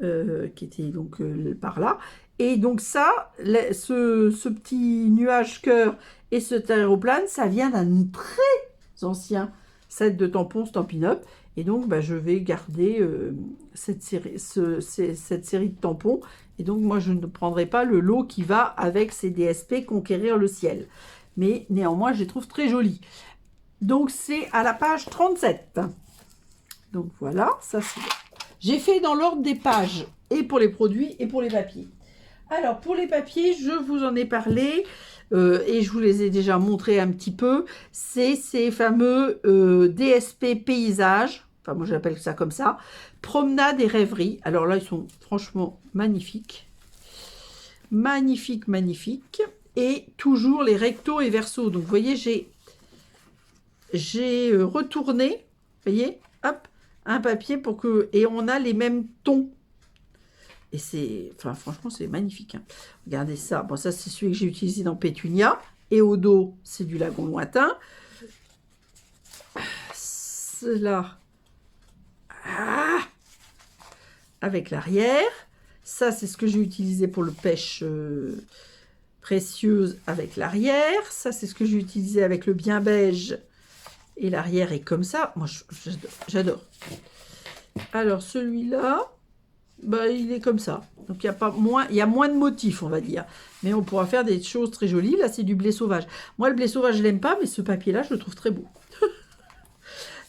Qui était donc par là. Et donc ça, ce petit nuage cœur et cet aéroplane, ça vient d'un très ancien set de tampons Stampin' Up. Et donc, bah, je vais garder cette série de tampons. Et donc, moi, je ne prendrai pas le lot qui va avec ces DSP Conquérir le ciel. Mais néanmoins, je les trouve très jolis. Donc, c'est à la page 37. Donc, voilà, ça c'est... J'ai fait dans l'ordre des pages, et pour les produits, et pour les papiers. Alors, pour les papiers, je vous en ai parlé, et je vous les ai déjà montrés un petit peu. C'est ces fameux DSP paysages, enfin moi j'appelle ça comme ça, promenade et rêverie. Alors là, ils sont franchement magnifiques. Magnifiques, magnifiques. Et toujours les rectos et versos. Donc, vous voyez, j'ai retourné, vous voyez, hop, un papier pour que... Et on a les mêmes tons. Et c'est... Enfin, franchement, c'est magnifique. Hein. Regardez ça. Bon, ça, c'est celui que j'ai utilisé dans Pétunia. Et au dos, c'est du lagon lointain. Cela... Ah, avec l'arrière. Ça, c'est ce que j'ai utilisé pour le pêche précieuse avec l'arrière. Ça, c'est ce que j'ai utilisé avec le bien beige. Et l'arrière est comme ça. Moi, j'adore. Alors, celui-là, bah, il est comme ça. Donc, il y a moins de motifs, on va dire. Mais on pourra faire des choses très jolies. Là, c'est du blé sauvage. Moi, le blé sauvage, je l'aime pas, mais ce papier-là, je le trouve très beau.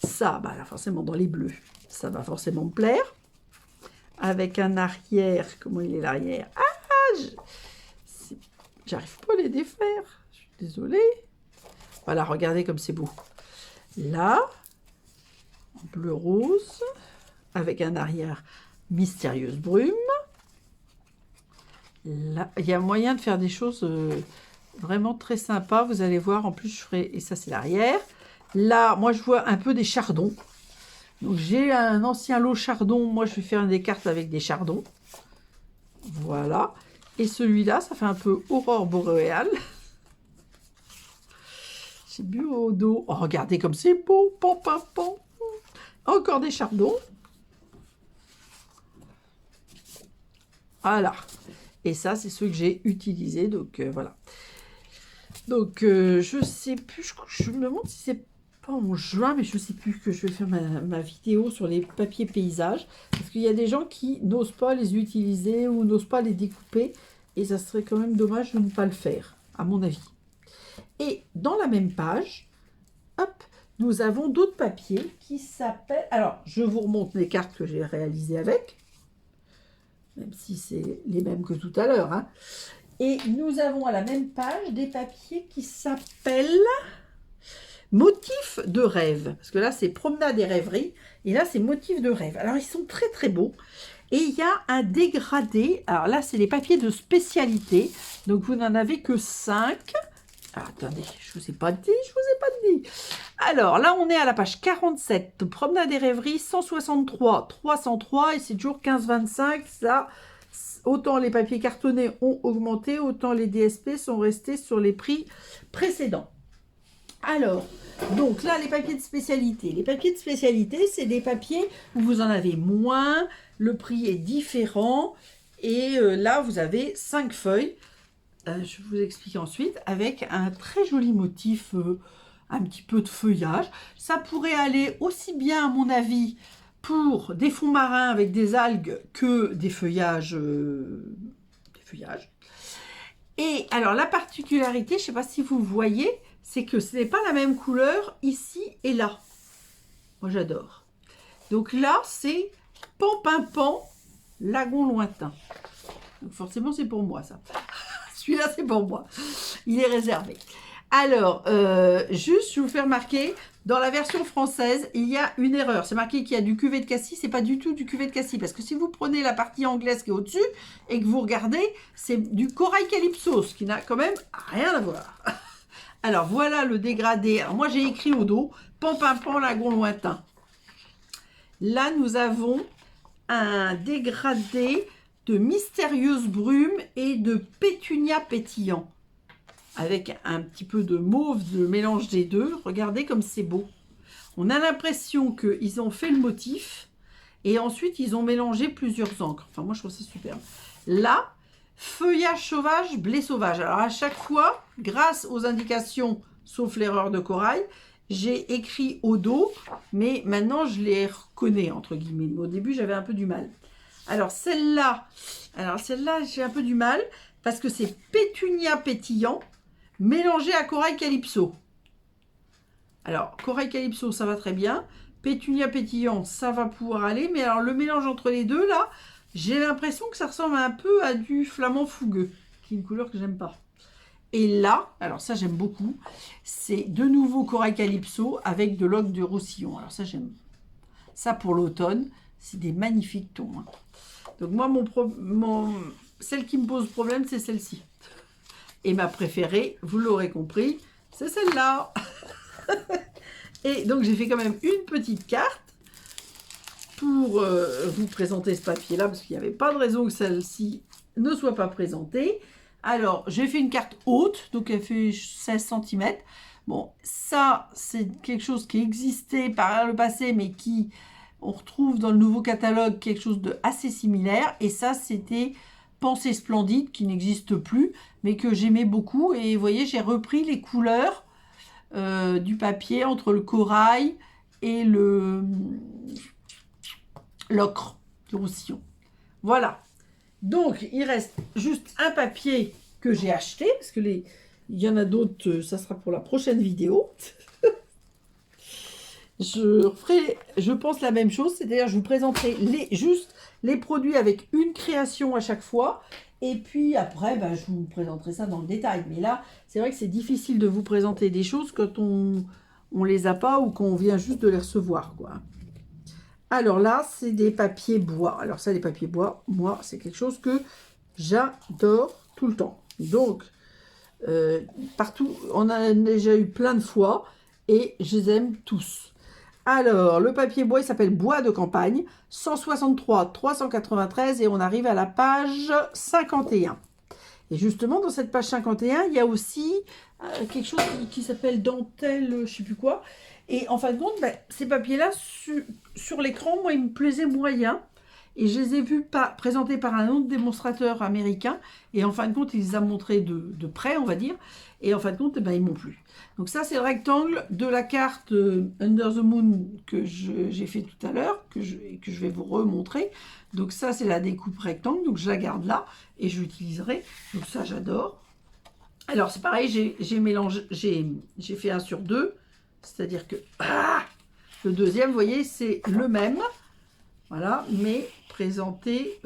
Ça, bah, là, forcément, dans les bleus, ça va forcément me plaire. Avec un arrière. Comment il est l'arrière? Ah, j'arrive pas à les défaire. Je suis désolée. Voilà, regardez comme c'est beau. Là, bleu rose, avec un arrière mystérieuse brume. Là, il y a moyen de faire des choses vraiment très sympas. Vous allez voir, en plus, je ferai... Et ça, c'est l'arrière. Là, moi, je vois un peu des chardons. Donc, j'ai un ancien lot chardon. Moi, je vais faire des cartes avec des chardons. Voilà. Et celui-là, ça fait un peu aurore boréale. J'ai bu au dos. Oh, regardez comme c'est beau. Pom, pom, pom. Encore des chardons. Voilà. Et ça, c'est ceux que j'ai utilisés. Donc, voilà. Donc, je sais plus. Je me demande si c'est pas en juin, mais je sais plus que je vais faire ma vidéo sur les papiers paysages. Parce qu'il y a des gens qui n'osent pas les utiliser ou n'osent pas les découper. Et ça serait quand même dommage de ne pas le faire, à mon avis. Et dans la même page, hop, nous avons d'autres papiers qui s'appellent... Alors, je vous remonte les cartes que j'ai réalisées avec. même si c'est les mêmes que tout à l'heure, hein. Et nous avons à la même page des papiers qui s'appellent Motifs de rêve. Parce que là, c'est promenade et rêverie. Et là, c'est motifs de rêve. Alors, ils sont très, très beaux. Et il y a un dégradé. Alors là, c'est les papiers de spécialité. Donc, vous n'en avez que 5. Alors, attendez, je ne vous ai pas dit, Alors, là, on est à la page 47. Promenade et rêverie, 163, 303. Et c'est toujours 15,25. Ça, autant les papiers cartonnés ont augmenté, autant les DSP sont restés sur les prix précédents. Alors, donc là, les papiers de spécialité. Les papiers de spécialité, c'est des papiers où vous en avez moins, le prix est différent. Et là, vous avez 5 feuilles. Je vous explique ensuite, avec un très joli motif, un petit peu de feuillage. Ça pourrait aller aussi bien, à mon avis, pour des fonds marins avec des algues que des feuillages. Et alors, la particularité, je ne sais pas si vous voyez, c'est que ce n'est pas la même couleur ici et là. Moi, j'adore. Donc là, c'est Pan, lagon lointain. Donc forcément, c'est pour moi, ça. Celui-là, c'est pour moi. Il est réservé. Alors, juste, je vous fais remarquer, dans la version française, il y a une erreur. C'est marqué qu'il y a du cuvée de cassis. C'est pas du tout du cuvée de cassis. Parce que si vous prenez la partie anglaise qui est au-dessus et que vous regardez, c'est du corail calypso, ce qui n'a quand même rien à voir. Alors, voilà le dégradé. Alors, moi, j'ai écrit au dos, Pan, lagon lointain. Là, nous avons un dégradé de mystérieuse brume et de pétunia pétillant. Avec un petit peu de mauve, le mélange des deux. Regardez comme c'est beau. On a l'impression qu'ils ont fait le motif et ensuite, ils ont mélangé plusieurs encres. Enfin, moi, je trouve ça super. Là, feuillage sauvage, blé sauvage. Alors, à chaque fois, grâce aux indications, sauf l'erreur de corail, j'ai écrit au dos, mais maintenant, je les reconnais, entre guillemets. Mais au début, j'avais un peu du mal. Alors, celle-là, j'ai un peu du mal parce que c'est pétunia pétillant mélangé à corail calypso. Alors, corail calypso, ça va très bien. Pétunia pétillant, ça va pouvoir aller. Mais alors, le mélange entre les deux, là, j'ai l'impression que ça ressemble un peu à du flamand fougueux, qui est une couleur que j'aime pas. Et là, alors ça, j'aime beaucoup, c'est de nouveau corail calypso avec de l'ocre de roussillon. Alors ça, j'aime. Ça, pour l'automne, c'est des magnifiques tons. Hein. Donc moi, celle qui me pose problème, c'est celle-ci. Et ma préférée, vous l'aurez compris, c'est celle-là. Et donc, j'ai fait quand même une petite carte pour vous présenter ce papier-là, parce qu'il n'y avait pas de raison que celle-ci ne soit pas présentée. Alors, j'ai fait une carte haute, donc elle fait 16 cm. Bon, ça, c'est quelque chose qui existait par le passé, mais qui, on retrouve dans le nouveau catalogue quelque chose de assez similaire. Et ça, c'était Pensée Splendide, qui n'existe plus, mais que j'aimais beaucoup. Et vous voyez, j'ai repris les couleurs du papier entre le corail et l'ocre, le roussillon. Voilà. Donc, il reste juste un papier que j'ai acheté, parce que il y en a d'autres, ça sera pour la prochaine vidéo. Je ferai, je pense, la même chose, c'est-à-dire je vous présenterai juste les produits avec une création à chaque fois, et puis après, je vous présenterai ça dans le détail. Mais là, c'est vrai que c'est difficile de vous présenter des choses quand on les a pas ou qu'on vient juste de les recevoir, quoi. Alors là, c'est des papiers bois. Alors ça, les papiers bois, moi, c'est quelque chose que j'adore tout le temps. Donc, partout, on a déjà eu plein de fois et je les aime tous. Alors, le papier bois, il s'appelle Bois de campagne, 163, 393 et on arrive à la page 51. Et justement, dans cette page 51, il y a aussi quelque chose qui s'appelle dentelle, je ne sais plus quoi. Et en fin de compte, ces papiers-là, sur l'écran, moi, ils me plaisaient moyen. Et je les ai vus présentés par un autre démonstrateur américain. Et en fin de compte, il les a montrés de près, on va dire. Et en fin de compte, ils m'ont plu. Donc ça, c'est le rectangle de la carte Under the Moon que j'ai fait tout à l'heure, que je vais vous remontrer. Donc ça, c'est la découpe rectangle. Donc je la garde là et je l'utiliserai. Donc ça, j'adore. Alors, c'est pareil, j'ai fait 1 sur 2. C'est-à-dire que le deuxième, vous voyez, c'est le même. Voilà, mais présenté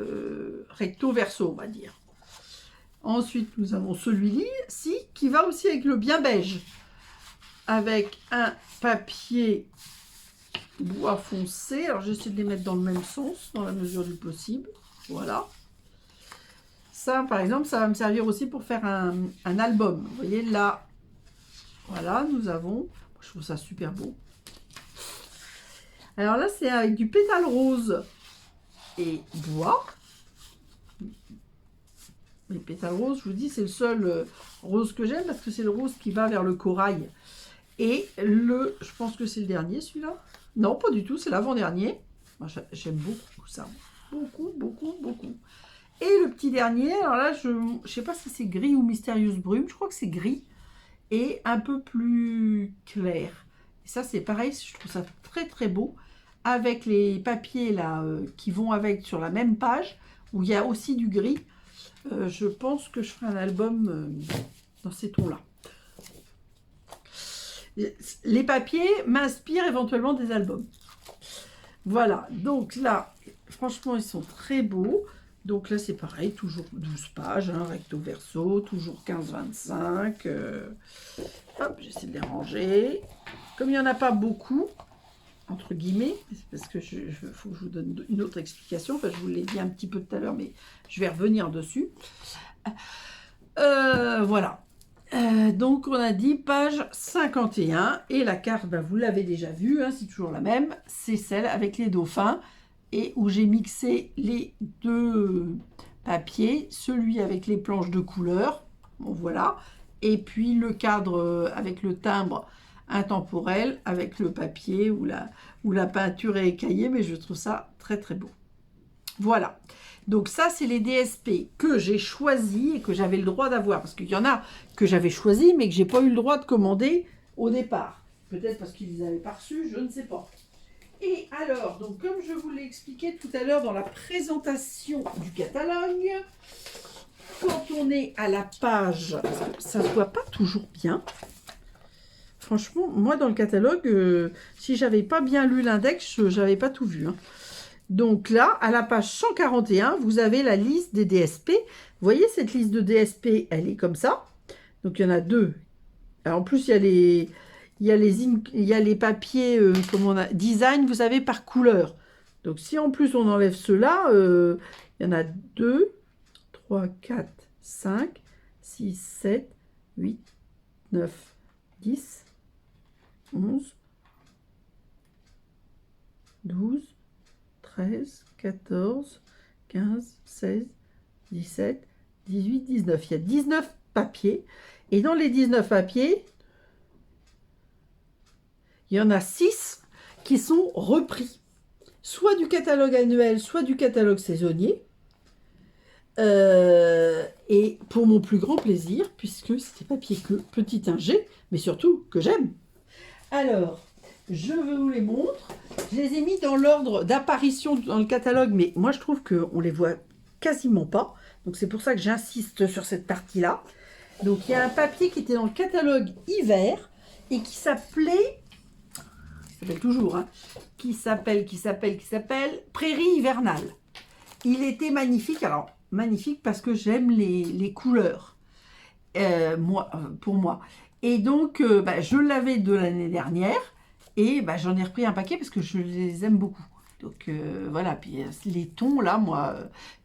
recto verso, on va dire. Ensuite, nous avons celui-ci qui va aussi avec le bien beige, avec un papier bois foncé. Alors, j'essaie de les mettre dans le même sens, dans la mesure du possible. Voilà. Ça, par exemple, ça va me servir aussi pour faire un album. Vous voyez, là, voilà, nous avons... Je trouve ça super beau. Alors là, c'est avec du pétale rose et bois. Les pétales roses, je vous dis, c'est le seul rose que j'aime parce que c'est le rose qui va vers le corail. Et je pense que c'est le dernier, celui-là. Non, pas du tout, c'est l'avant-dernier. Moi, j'aime beaucoup ça. Beaucoup, beaucoup, beaucoup. Et le petit dernier, alors là, je ne sais pas si c'est gris ou mystérieuse brume. Je crois que c'est gris et un peu plus clair. Et ça, c'est pareil, je trouve ça très, très beau. Avec les papiers là qui vont avec sur la même page, où il y a aussi du gris. Je pense que je ferai un album dans ces tons-là. Les papiers m'inspirent éventuellement des albums. Voilà, donc là, franchement, ils sont très beaux. Donc là, c'est pareil, toujours 12 pages, hein, recto verso, toujours 15-25. Hop, j'essaie de les ranger. Comme il n'y en a pas beaucoup, entre guillemets, parce que faut que je vous donne une autre explication. Enfin, je vous l'ai dit un petit peu tout à l'heure, mais je vais revenir dessus. Voilà. Donc, on a dit page 51. Et la carte, ben, vous l'avez déjà vue, hein, c'est toujours la même. C'est celle avec les dauphins. Et où j'ai mixé les deux papiers. Celui avec les planches de couleur. Bon, voilà. Et puis le cadre avec le timbre intemporel avec le papier où la peinture est écaillée, mais je trouve ça très très beau. Voilà, donc ça c'est les DSP que j'ai choisi et que j'avais le droit d'avoir, parce qu'il y en a que j'avais choisi mais que j'ai pas eu le droit de commander au départ, peut-être parce qu'ils les avaient pas reçus, je ne sais pas. Et alors, donc comme je vous l'ai expliqué tout à l'heure dans la présentation du catalogue, quand on est à la page, ça ne se voit pas toujours bien. Franchement, moi, dans le catalogue, si j'avais pas bien lu l'index, j'avais pas tout vu. Hein. Donc là, à la page 141, vous avez la liste des DSP. Vous voyez, cette liste de DSP, elle est comme ça. Donc, il y en a deux. Alors, en plus, il y a les papiers, comme on a, design, vous savez, par couleur. Donc, si en plus, on enlève ceux-là, il y en a 2, 3, 4, 5, 6, 7, 8, 9, 10, 11, 12, 13, 14, 15, 16, 17, 18, 19. Il y a 19 papiers. Et dans les 19 papiers, il y en a 6 qui sont repris. Soit du catalogue annuel, soit du catalogue saisonnier. Et pour mon plus grand plaisir, puisque c'est des papiers que petit ingé, mais surtout que j'aime. Alors, je vous les montre. Je les ai mis dans l'ordre d'apparition dans le catalogue, mais moi je trouve qu'on les voit quasiment pas. Donc c'est pour ça que j'insiste sur cette partie-là. Donc il y a un papier qui était dans le catalogue hiver et qui s'appelait, il s'appelle toujours, hein, qui s'appelle Prairie hivernale. Il était magnifique, alors magnifique parce que j'aime les couleurs, pour moi. Et donc, je l'avais de l'année dernière et j'en ai repris un paquet parce que je les aime beaucoup. Donc voilà, puis les tons là, moi,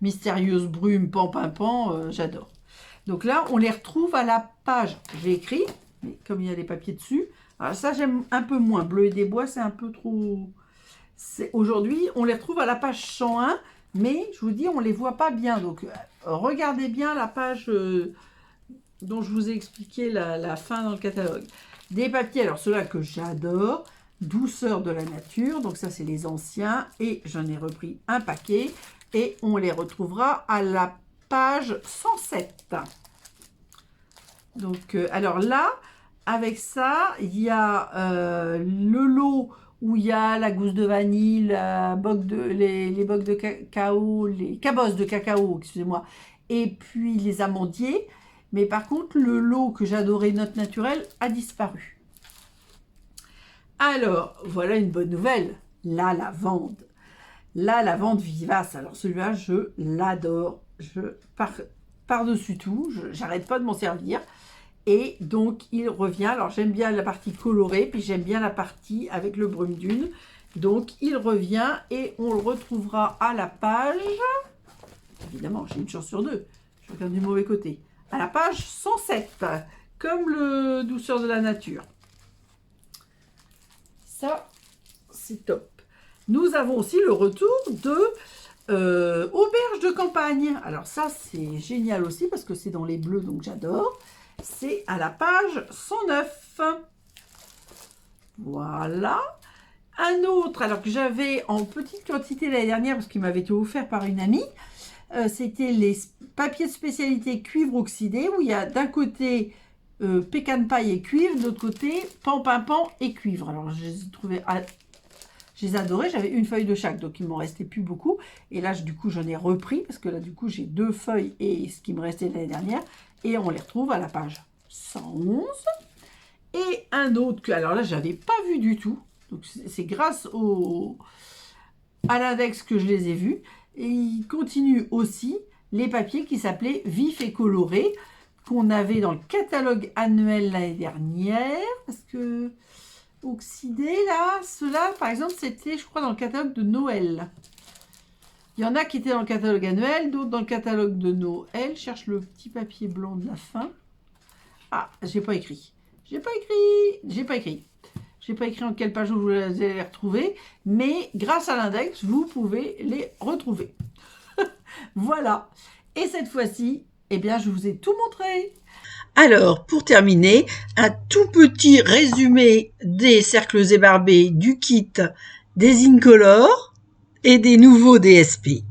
mystérieuse brume, pan, j'adore. Donc là, on les retrouve à la page, j'ai écrit, mais comme il y a les papiers dessus, alors ça j'aime un peu moins. Bleu et des bois, c'est un peu trop... Aujourd'hui, on les retrouve à la page 101, mais je vous dis, on ne les voit pas bien. Donc regardez bien la page... dont je vous ai expliqué la fin dans le catalogue. Des papiers, alors ceux-là que j'adore, Douceur de la nature, donc ça c'est les anciens, et j'en ai repris un paquet, et on les retrouvera à la page 107. Donc, alors là, avec ça, il y a le lot où il y a la gousse de vanille, les bocs de cacao, les cabosses de cacao, excusez-moi, et puis les amandiers. Mais par contre, le lot que j'adorais, Notes naturelles, a disparu. Alors, voilà une bonne nouvelle, la lavande. La lavande vivace, alors celui-là, je l'adore. Par-dessus tout, j'arrête pas de m'en servir. Et donc, il revient. Alors, j'aime bien la partie colorée, puis j'aime bien la partie avec le brume dune. Donc, il revient et on le retrouvera à la page... Évidemment, j'ai une chance sur deux. Je regarde du mauvais côté. À la page 107, comme le douceur de la nature. Ça, c'est top. Nous avons aussi le retour de auberge de campagne. Alors ça, c'est génial aussi parce que c'est dans les bleus, donc j'adore. C'est à la page 109. Voilà. Un autre, alors que j'avais en petite quantité l'année dernière parce qu'il m'avait été offert par une amie. C'était les papiers de spécialité cuivre oxydé où il y a d'un côté pécan paille et cuivre, de l'autre côté pan et cuivre. Alors je les ai trouvés, je les adorais, j'avais une feuille de chaque, donc il m'en restait plus beaucoup. Et là, du coup, j'en ai repris parce que là, du coup, j'ai 2 feuilles et ce qui me restait l'année dernière. Et on les retrouve à la page 111. Et un autre que, alors là, j'avais pas vu du tout. Donc c'est grâce à l'index que je les ai vus. Et il continue aussi les papiers qui s'appelaient Vifs et colorés, qu'on avait dans le catalogue annuel l'année dernière. Parce que oxydé, là, ceux-là, par exemple, c'était, je crois, dans le catalogue de Noël. Il y en a qui étaient dans le catalogue annuel, d'autres dans le catalogue de Noël. Je cherche le petit papier blanc de la fin. Ah, j'ai pas écrit. J'ai pas écrit en quelle page vous allez les retrouver, mais grâce à l'index, vous pouvez les retrouver. Voilà. Et cette fois-ci, eh bien, je vous ai tout montré. Alors, pour terminer, un tout petit résumé des cercles ébarbés du kit des Incolor et des nouveaux DSP.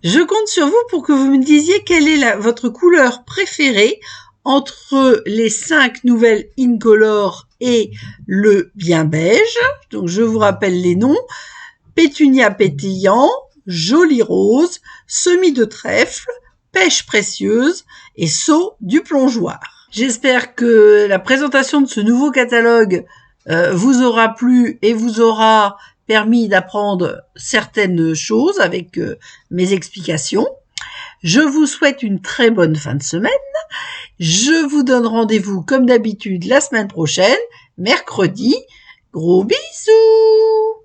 Je compte sur vous pour que vous me disiez quelle est votre couleur préférée entre les 5 nouvelles Incolor et le bien beige. Donc, je vous rappelle les noms. Pétunia pétillant, joli rose, semis de trèfle, pêche précieuse et saut du plongeoir. J'espère que la présentation de ce nouveau catalogue vous aura plu et vous aura permis d'apprendre certaines choses avec mes explications. Je vous souhaite une très bonne fin de semaine. Je vous donne rendez-vous comme d'habitude la semaine prochaine, mercredi. Gros bisous!